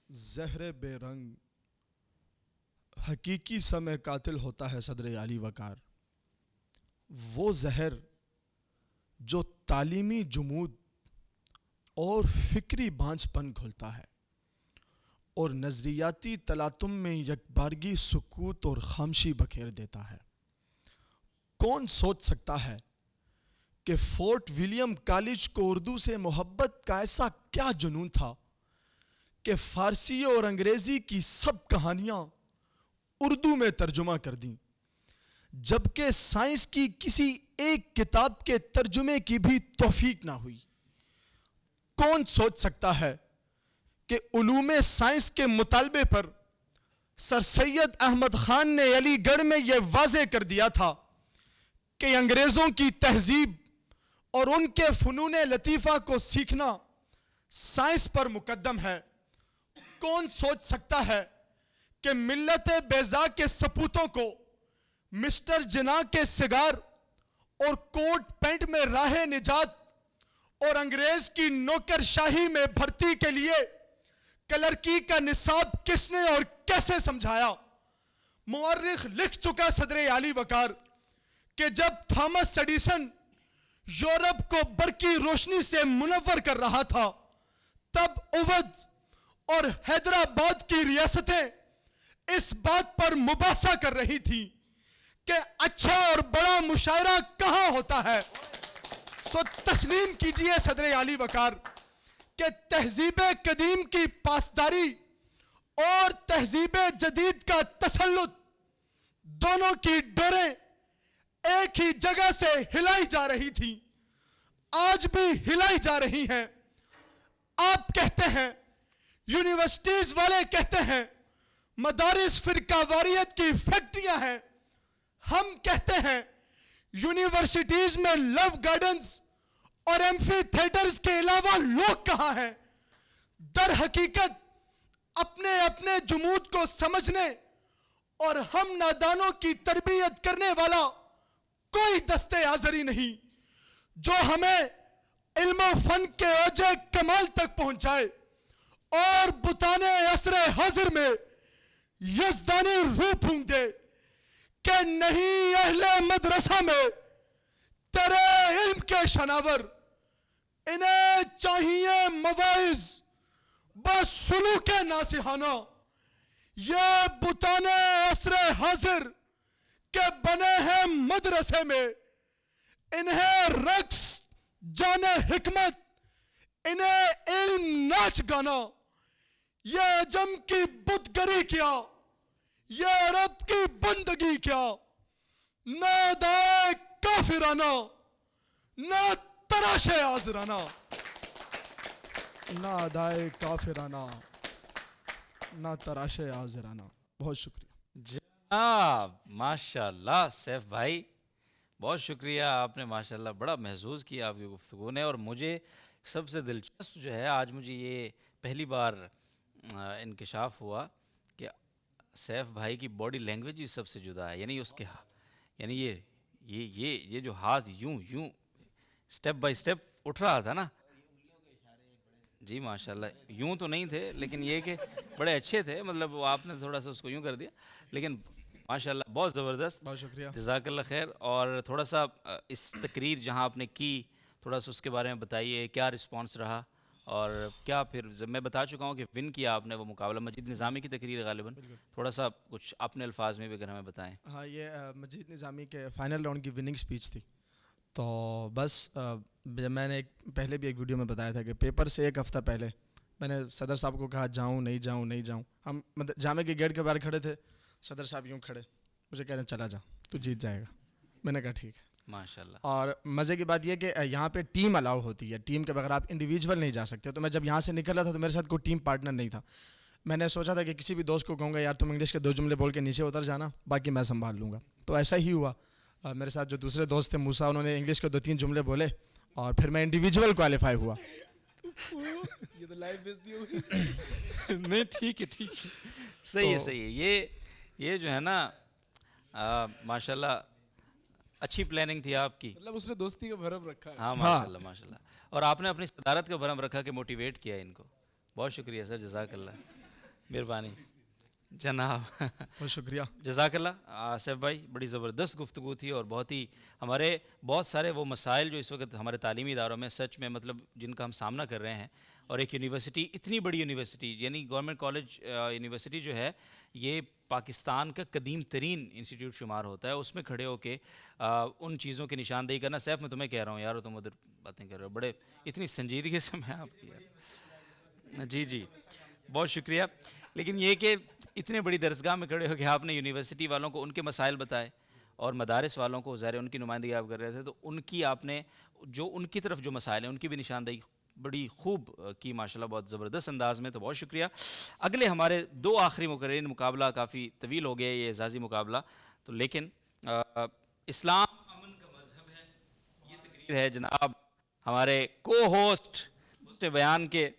زہر بے رنگ حقیقی سم قاتل ہوتا ہے صدر عالی وقار، وہ زہر جو تعلیمی جمود اور فکری بانجھ پن کھلتا ہے اور نظریاتی تلاطم میں یکبارگی سکوت اور خاموشی بکھیر دیتا ہے۔ کون سوچ سکتا ہے کہ فورٹ ولیم کالج کو اردو سے محبت کا ایسا کیا جنون تھا کہ فارسی اور انگریزی کی سب کہانیاں اردو میں ترجمہ کر دیں، جبکہ سائنس کی کسی ایک کتاب کے ترجمے کی بھی توفیق نہ ہوئی۔ کون سوچ سکتا ہے کہ علوم سائنس کے مطالبے پر سر سید احمد خان نے علی گڑھ میں یہ واضح کر دیا تھا کہ انگریزوں کی تہذیب اور ان کے فنون لطیفہ کو سیکھنا سائنس پر مقدم ہے۔ کون سوچ سکتا ہے کہ ملت بیضا کے سپوتوں کو مسٹر جناح کے سگار اور کوٹ پینٹ میں راہ نجات اور انگریز کی نوکر شاہی میں بھرتی کے لیے کلرکی کا نصاب کس نے اور کیسے سمجھایا؟ مورخ لکھ چکا صدر عالی وقار کہ جب تھامس ایڈیسن یورپ کو برقی روشنی سے منور کر رہا تھا، تب اودھ اور حیدرآباد کی ریاستیں اس بات پر مباحثہ کر رہی تھی کہ اچھا اور بڑا مشاعرہ کہاں ہوتا ہے۔ سو تسلیم کیجئے صدر عالی وقار کہ تہذیب قدیم کی پاسداری اور تہذیب جدید کا تسلط، دونوں کی ڈوریں ایک ہی جگہ سے ہلائی جا رہی تھی، آج بھی ہلائی جا رہی ہیں۔ آپ کہتے ہیں، یونیورسٹیز والے کہتے ہیں مدارس فرقہ واریت کی فیکٹریاں ہیں، ہم کہتے ہیں یونیورسٹیز میں لو گارڈنز اور ایمفی تھیٹرز کے علاوہ لوگ کہاں ہیں؟ در حقیقت اپنے اپنے جمود کو سمجھنے اور ہم نادانوں کی تربیت کرنے والا کوئی دستے آزری نہیں جو ہمیں علم و فن کے اوج کمال تک پہنچائے اور بتانے عصر حاضر میں یزدانی روح پھونک دے کہ نہیں اہل مدرسہ میں تیرے علم کے شناور، انہیں چاہیے مواعظ بس سلوک ناصحانہ، یہ بتانے عصر حاضر کے بنے ہیں مدرسے میں، انہیں رقص جانے حکمت، انہیں علم ناچ گانا، یہ عجم کی بت گری کیا، یہ عرب کی بندگی کیا، نہ دائے کافرانہ نہ تراش آزرانہ، نہ ادائے کافرانہ نہ تراش آزرانہ۔ بہت شکریہ جناب، ماشاءاللہ سیف بھائی، بہت شکریہ، آپ نے ماشاءاللہ بڑا محظوظ کیا آپ کی گفتگو نے، اور مجھے سب سے دلچسپ جو ہے آج مجھے یہ پہلی بار انکشاف ہوا کہ سیف بھائی کی باڈی لینگویج ہی سب سے جدا ہے، یعنی اس کے یعنی یہ جو ہاتھ یوں سٹیپ بائی سٹیپ اٹھ رہا تھا نا، جی ماشاءاللہ یوں تو نہیں تھے لیکن یہ کہ بڑے اچھے تھے، مطلب وہ آپ نے تھوڑا سا اس کو یوں کر دیا، لیکن ماشاءاللہ بہت زبردست، بہت شکریہ، جزاک اللہ خیر۔ اور تھوڑا سا اس تقریر جہاں آپ نے کی تھوڑا سا اس کے بارے میں بتائیے، کیا رسپانس رہا، اور کیا پھر میں بتا چکا ہوں کہ ون کیا آپ نے وہ مقابلہ، مجید نظامی کی تقریر غالباً، تھوڑا سا کچھ اپنے الفاظ میں بھی اگر ہمیں بتائیں۔ ہاں، یہ مجید نظامی کے فائنل راؤنڈ کی وننگ سپیچ تھی، تو بس میں نے پہلے بھی ایک ویڈیو میں بتایا تھا کہ پیپر سے ایک ہفتہ پہلے میں نے صدر صاحب کو کہا جاؤں نہیں جاؤں، ہم جامع کے گیٹ کے باہر کھڑے تھے، صدر صاحب یوں کھڑے، مجھے کہہ رہے ہیں چلا جا تو جیت جائے گا، میں نے کہا ٹھیک ہے ماشاءاللہ۔ اور مزے کی بات یہ کہ یہاں پہ ٹیم الاؤ ہوتی ہے، ٹیم کے بغیر آپ انڈیویجول نہیں جا سکتے، تو میں جب یہاں سے نکل رہا تھا تو میرے ساتھ کوئی ٹیم پارٹنر نہیں تھا، میں نے سوچا تھا کہ کسی بھی دوست کو کہوں گا یار تم انگلش کے 2 جملے بول کے نیچے اتر جانا، باقی میں سنبھال لوں گا، تو ایسا ہی ہوا۔ میرے ساتھ جو دوسرے دوست تھے موسیٰ، انہوں نے انگلش کے 2-3 جملے بولے اور پھر میں انڈیویجول کوالیفائی ہوا۔ یہ تو لائیو بیچتی ہوگی۔ نہیں ٹھیک ہے صحیح ہے، یہ جو ہے نا ماشاءاللہ اچھی پلاننگ تھی آپ کی. مطلب اس نے دوستی کا بھرم رکھا ہے. ہاں ماشاء اللہ ماشاء اللہ. اور آپ نے اپنی صدارت کا بھرم رکھا کہ موٹیویٹ کیا ان کو. بہت شکریہ سر, جزاک اللہ, مہربانی جناب. بہت شکریہ. جزاک اللہ. آصف بھائی بڑی زبردست گفتگو تھی, اور بہت ہی ہمارے بہت سارے وہ مسائل جو اس وقت ہمارے تعلیمی اداروں میں سچ میں مطلب جن کا ہم سامنا کر رہے ہیں, اور ایک یونیورسٹی, اتنی بڑی یونیورسٹی یعنی گورنمنٹ کالج یونیورسٹی جو ہے یہ پاکستان کا قدیم ترین انسٹیٹیوٹ شمار ہوتا ہے, اس میں کھڑے ہو کے ان چیزوں کی نشاندہی کرنا. سیف میں تمہیں کہہ رہا ہوں یار, تم ادھر باتیں کر رہے ہو بڑے اتنی سنجیدگی سے. میں آپ کی جی جی بہت شکریہ. لیکن یہ کہ اتنے بڑی درسگاہ میں کھڑے ہو کے آپ نے یونیورسٹی والوں کو ان کے مسائل بتائے, اور مدارس والوں کو ظاہر ان کی نمائندگی آپ کر رہے تھے, تو ان کی آپ نے جو ان کی طرف جو مسائل ہیں ان کی بھی نشاندہی بڑی خوب کی ماشاءاللہ, بہت زبردست انداز میں. تو بہت شکریہ. اگلے ہمارے 2 آخری مقررین, مقابلہ کافی طویل ہو گیا یہ اعزازی مقابلہ, تو لیکن اسلام امن کا مذہب ہے, یہ تقریر ہے جناب ہمارے کو ہوسٹ اس بیان کے,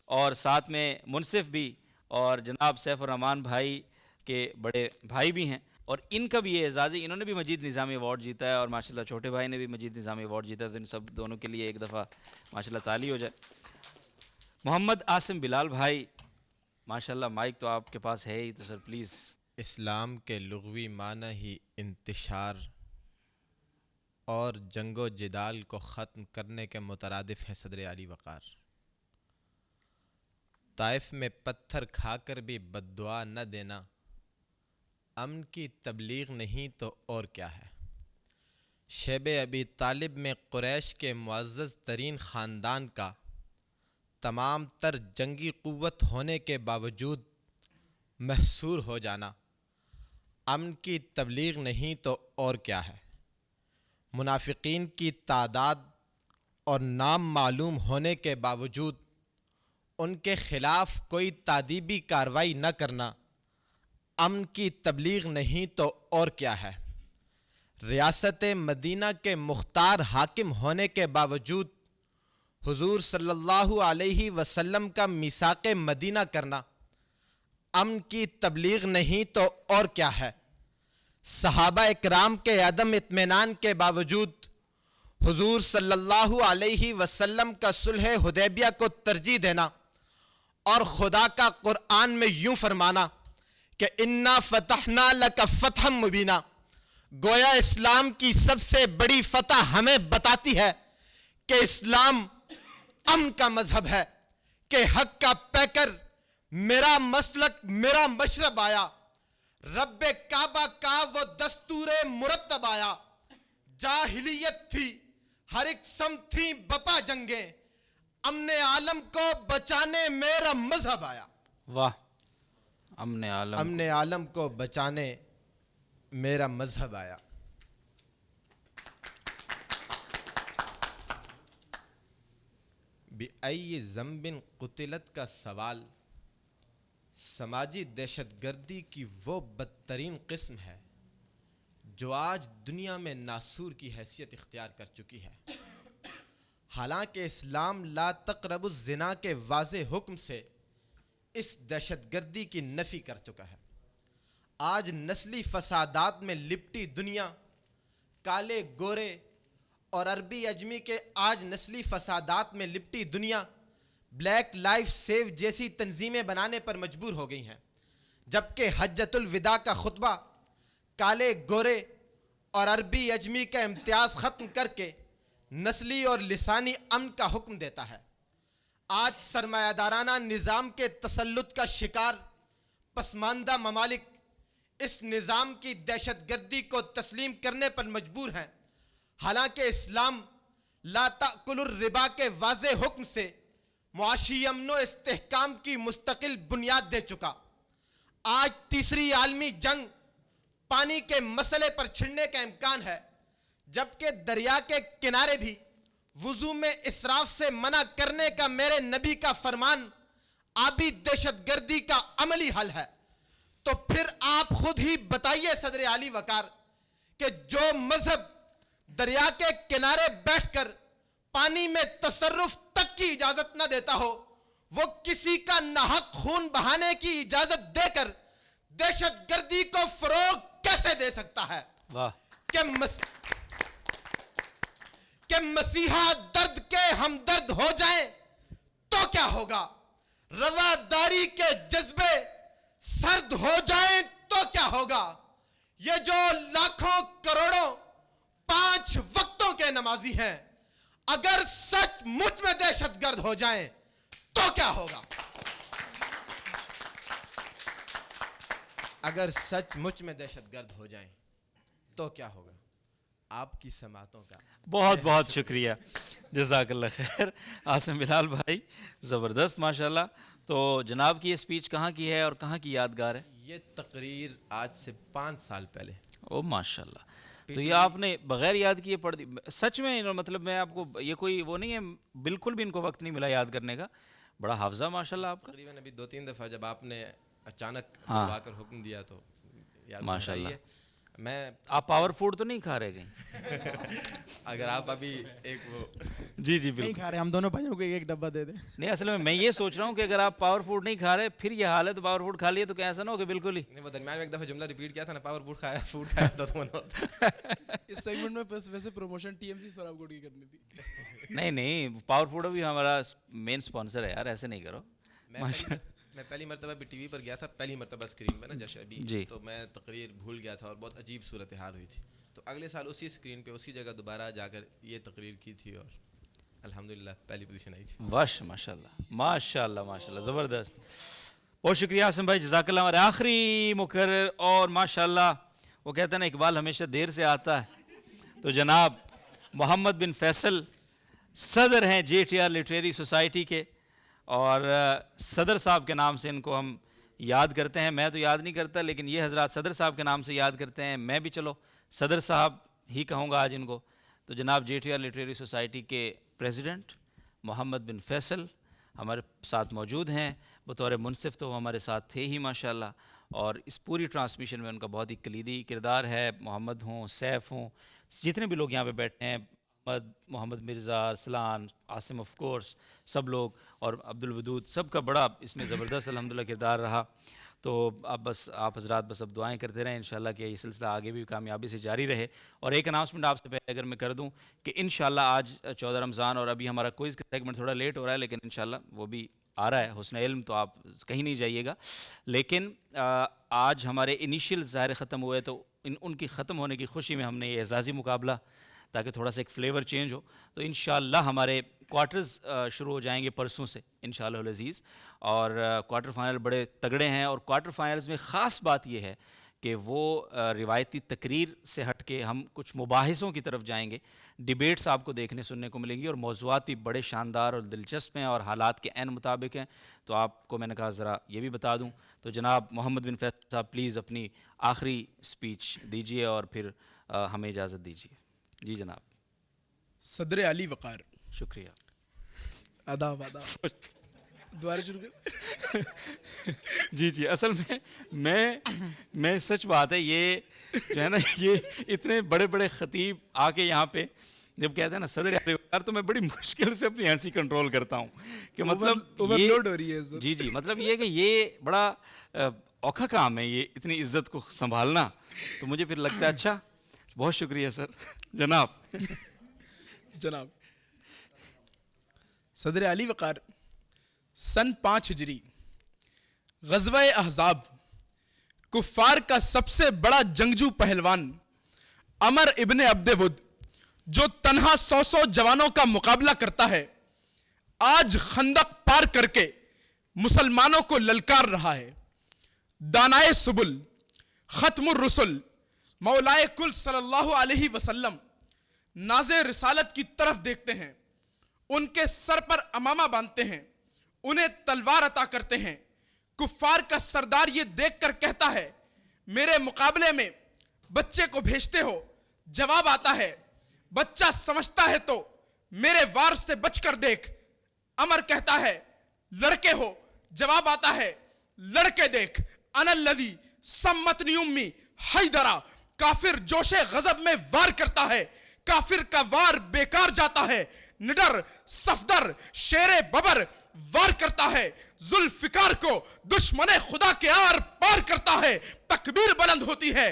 اور ساتھ میں منصف بھی, اور جناب سیف الرحمان بھائی کے بڑے بھائی بھی ہیں, اور ان کا بھی یہ اعزاز ہے. انہوں نے بھی مجید نظامی ایوارڈ جیتا ہے, اور ماشاءاللہ چھوٹے بھائی نے بھی مجید نظامی ایوارڈ جیتا ہے, تو ان سب دونوں کے لیے ایک دفعہ ماشاءاللہ تالی ہو جائے. محمد عاصم بلال بھائی, ماشاءاللہ مائک تو آپ کے پاس ہے ہی, تو سر پلیز. اسلام کے لغوی معنی ہی انتشار اور جنگ و جدال کو ختم کرنے کے مترادف ہے صدر علی وقار. طائف میں پتھر کھا کر بھی بد دعا نہ دینا امن کی تبلیغ نہیں تو اور کیا ہے. شیب ابی طالب میں قریش کے معزز ترین خاندان کا تمام تر جنگی قوت ہونے کے باوجود محصور ہو جانا امن کی تبلیغ نہیں تو اور کیا ہے. منافقین کی تعداد اور نام معلوم ہونے کے باوجود ان کے خلاف کوئی تادیبی کارروائی نہ کرنا امن کی تبلیغ نہیں تو اور کیا ہے. ریاست مدینہ کے مختار حاکم ہونے کے باوجود حضور صلی اللہ علیہ وسلم کا میثاق مدینہ کرنا امن کی تبلیغ نہیں تو اور کیا ہے. صحابہ اکرام کے عدم اطمینان کے باوجود حضور صلی اللہ علیہ وسلم کا صلح حدیبیہ کو ترجیح دینا, اور خدا کا قرآن میں یوں فرمانا کہ انا فتحنا لک فتحا مبینا, گویا اسلام کی سب سے بڑی فتح ہمیں بتاتی ہے کہ اسلام امن کا مذہب ہے, کہ حق کا پیکر میرا مسلک میرا مشرب آیا, رب کعبہ کا وہ دستور مرتب آیا. جاہلیت تھی ہر ایک سمت تھی بپا جنگیں, امن عالم کو بچانے میرا مذہب آیا. واہ, امن عالم کو بچانے میرا مذہب آیا. بِأَيِّ ذَنْبٍ قُتِلَتْ کا سوال سماجی دہشت گردی کی وہ بدترین قسم ہے جو آج دنیا میں ناسور کی حیثیت اختیار کر چکی ہے. حالانکہ اسلام لا تقربوا الزنا کے واضح حکم سے اس دہشت گردی کی نفی کر چکا ہے. آج نسلی فسادات میں لپٹی دنیا, کالے گورے اور عربی اجمی کے آج نسلی فسادات میں لپٹی دنیا بلیک لائف سیو جیسی تنظیمیں بنانے پر مجبور ہو گئی ہیں, جبکہ حجۃ الوداع کا خطبہ کالے گورے اور عربی اجمی کا امتیاز ختم کر کے نسلی اور لسانی امن کا حکم دیتا ہے. آج سرمایہ دارانہ نظام کے تسلط کا شکار پسماندہ ممالک اس نظام کی دہشت گردی کو تسلیم کرنے پر مجبور ہیں, حالانکہ اسلام لا تأکلوا الربا کے واضح حکم سے معاشی امن و استحکام کی مستقل بنیاد دے چکا. آج تیسری عالمی جنگ پانی کے مسئلے پر چھڑنے کا امکان ہے, جبکہ دریا کے کنارے بھی وضو میں اسراف سے منع کرنے کا میرے نبی کا فرمان آبی دہشت گردی کا عملی حل ہے. تو پھر آپ خود ہی بتائیے صدر علی وقار کہ جو مذہب دریا کے کنارے بیٹھ کر پانی میں تصرف تک کی اجازت نہ دیتا ہو, وہ کسی کا ناحق خون بہانے کی اجازت دے کر دہشت گردی کو فروغ کیسے دے سکتا ہے. واہ, کہ کہ مسیحا درد کے ہمدرد ہو جائیں تو کیا ہوگا؟ رواداری کے جذبے سرد ہو جائیں تو کیا ہوگا؟ یہ جو لاکھوں کروڑوں 5 وقتوں کے نمازی ہیں اگر سچ مچ میں دہشت گرد ہو جائیں تو کیا ہوگا؟ اگر سچ مچ میں دہشت گرد ہو جائیں تو کیا ہوگا؟ آپ کی سماعتوں کا بہت بہت شکریہ، جزاک اللہ خیر عاصم بلال بھائی، زبردست ماشاءاللہ۔ تو جناب کی یہ سپیچ کہاں کی ہے اور کہاں کی یادگار ہے؟ یہ تقریر آج سے 5 سال پہلے۔ او ماشاءاللہ، تو یہ آپ نے بغیر یاد کیے پڑھ دی؟ سچ میں مطلب میں آپ کو یہ کوئی وہ نہیں ہے، بالکل بھی ان کو وقت نہیں ملا یاد کرنے کا؟ بڑا حافظہ ماشاءاللہ آپ کا۔ تقریباً ابھی 2-3 دفعہ جب آپ نے اچانک بلا کر حکم دیا تو ماشاءاللہ۔ میں آپ پاور فوڈ تو نہیں کھا رہے کہیں؟ اگر آپ ابھی ایک وہ جی جی نہیں بالکل کھا رہے، ہم دونوں بھائیوں کو ایک ڈبہ دے دیں۔ نہیں، اصل میں یہ سوچ رہا ہوں کہ اگر آپ پاور فوڈ نہیں کھا رہے پھر یہ حال ہے تو پاور فوڈ کھا لیے تو کیا ایسا نہ ہو کہ بالکل ہی نہیں، وہ درمیان میں ایک دفعہ جملہ ریپیٹ کیا تھا نا، پاور فوڈ کھایا تو ہوتا۔ اس سیگمنٹ میں ویسے promotion T M C Saurabh Gaud کی کرنی تھی۔ نہیں پاور فوڈ بھی ہمارا مین سپانسر ہے یار، ایسے نہیں کرو۔ میں پہلی مرتبہ بھی ٹی وی پر گیا تھا، پہلی مرتبہ اسکرین پہ نا جیسے ابھی، تو میں تقریر بھول گیا تھا اور بہت عجیب صورتحال ہوئی تھی، تو اگلے سال اسی اسکرین پہ اسی جگہ دوبارہ جا کر یہ تقریر کی تھی اور الحمدللہ پہلی پوزیشن آئی تھی۔ ماشاءاللہ ماشاءاللہ ماشاءاللہ، زبردست، بہت شکریہ عاصم بھائی، جزاک اللہ۔ ہمارے آخری مقرر اور ماشاءاللہ وہ کہتے ہیں نا اقبال ہمیشہ دیر سے آتا ہے، تو جناب محمد بن فیصل صدر ہیں JTR لٹریری سوسائٹی کے، اور صدر صاحب کے نام سے ان کو ہم یاد کرتے ہیں۔ میں تو یاد نہیں کرتا لیکن یہ حضرات صدر صاحب کے نام سے یاد کرتے ہیں، میں بھی چلو صدر صاحب ہی کہوں گا آج ان کو۔ تو جناب JTR لٹریری سوسائٹی کے پریزیڈنٹ محمد بن فیصل ہمارے ساتھ موجود ہیں، بطور منصف تو وہ ہمارے ساتھ تھے ہی ماشاءاللہ، اور اس پوری ٹرانسمیشن میں ان کا بہت ہی کلیدی کردار ہے۔ محمد ہوں، سیف ہوں، جتنے بھی لوگ یہاں پہ بیٹھے ہیں، محمد مرزا، ارسلان، عاصم آف کورس، سب لوگ، اور عبد الودود، سب کا بڑا اس میں زبردست الحمدللہ کردار رہا۔ تو اب بس آپ حضرات بس اب دعائیں کرتے رہیں انشاءاللہ کہ یہ سلسلہ آگے بھی کامیابی سے جاری رہے۔ اور ایک اناؤنسمنٹ آپ سے پہلے اگر میں کر دوں کہ انشاءاللہ آج 14 رمضان، اور ابھی ہمارا کوئز کا سیگمنٹ تھوڑا لیٹ ہو رہا ہے لیکن انشاءاللہ وہ بھی آ رہا ہے، حسن علم، تو آپ کہیں نہیں جائیے گا۔ لیکن آج ہمارے انیشیل ظاہر ختم ہوئے، تو ان کی ختم ہونے کی خوشی میں ہم نے یہ اعزازی مقابلہ، تاکہ تھوڑا سا ایک فلیور چینج ہو، تو انشاءاللہ ہمارے کوارٹرز شروع ہو جائیں گے پرسوں سے انشاءاللہ العزیز، اور کوارٹر فائنل بڑے تگڑے ہیں، اور کوارٹر فائنلز میں خاص بات یہ ہے کہ وہ روایتی تقریر سے ہٹ کے ہم کچھ مباحثوں کی طرف جائیں گے، ڈیبیٹس آپ کو دیکھنے سننے کو ملیں گی، اور موضوعات بھی بڑے شاندار اور دلچسپ ہیں اور حالات کے عین مطابق ہیں۔ تو آپ کو میں نے کہا ذرا یہ بھی بتا دوں، تو جناب محمد بن فیصل صاحب پلیز اپنی آخری سپیچ دیجیے اور پھر ہمیں اجازت دیجیے۔ جی جناب۔ صدر علی وقار، شکریہ۔ آداب آداب، دوبارہ شروع کر۔ جی اصل میں سچ بات ہے، یہ جو ہے نا، یہ اتنے بڑے بڑے خطیب آ کے یہاں پہ جب کہتے ہیں نا صدر علی وقار، تو میں بڑی مشکل سے اپنی ہنسی کنٹرول کرتا ہوں کہ مطلب اوورلوڈ ہو رہی ہے۔ جی مطلب یہ کہ یہ بڑا اوکھا کام ہے یہ اتنی عزت کو سنبھالنا، تو مجھے پھر لگتا ہے اچھا، بہت شکریہ سر۔ جناب صدر علی وقار، سن 5 ہجری، غزوہ احزاب، کفار کا سب سے بڑا جنگجو پہلوان عمر ابن عبد ود، جو تنہا 100 جوانوں کا مقابلہ کرتا ہے، آج خندق پار کر کے مسلمانوں کو للکار رہا ہے۔ دانائے سبل، ختم الرسل، مولائے کل صلی اللہ علیہ وسلم ناز رسالت کی طرف دیکھتے ہیں، ان کے سر پر امامہ باندھتے ہیں، انہیں تلوار عطا کرتے ہیں۔ کفار کا سردار یہ دیکھ کر کہتا ہے، میرے مقابلے میں بچے کو بھیجتے ہو؟ جواب آتا ہے، بچہ سمجھتا ہے تو میرے وار سے بچ کر دیکھ۔ عمر کہتا ہے، لڑکے ہو؟ جواب آتا ہے، لڑکے دیکھ۔ انا الذی سمتنی امی حیدرہ۔ کافر جوش غضب میں وار کرتا ہے، کافر کا وار بیکار جاتا ہے۔ نڈر، صفدر، شیر ببر وار کرتا ہے، ذوالفقار کو دشمن خدا کے آر پار کرتا ہے۔ تکبیر بلند ہوتی ہے،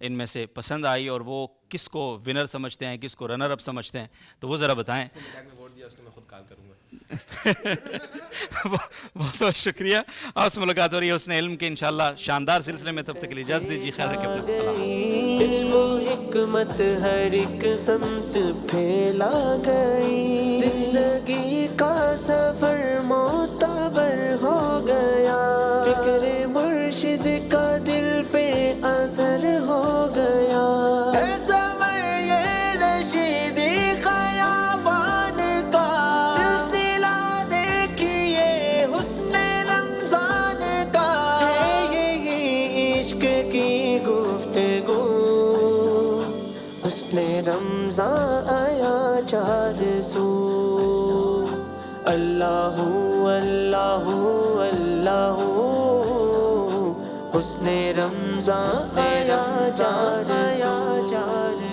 ان میں سے پسند آئی اور وہ کس کو ونر سمجھتے ہیں, کس کو رنر اپ سمجھتے ہیں, تو وہ ذرا بتائیں. بہت بہت شکریہ. آپ سے ملاقات ہو رہی ہے حسن علم کے انشاءاللہ شاندار سلسلے میں. تب تک کے لیے اجازت دیجیے. خیال رکھیں اپنا. علم و حکمت ہر ایک سمت پھیلا گئی, زندگی کا سفر معتبر ہو گیا, فکر مرشد کا دل پہ اثر ہو گیا. رمضان آیا چار سو, اللہ اللہ اللہ, حسن رمضان آیا چار سو.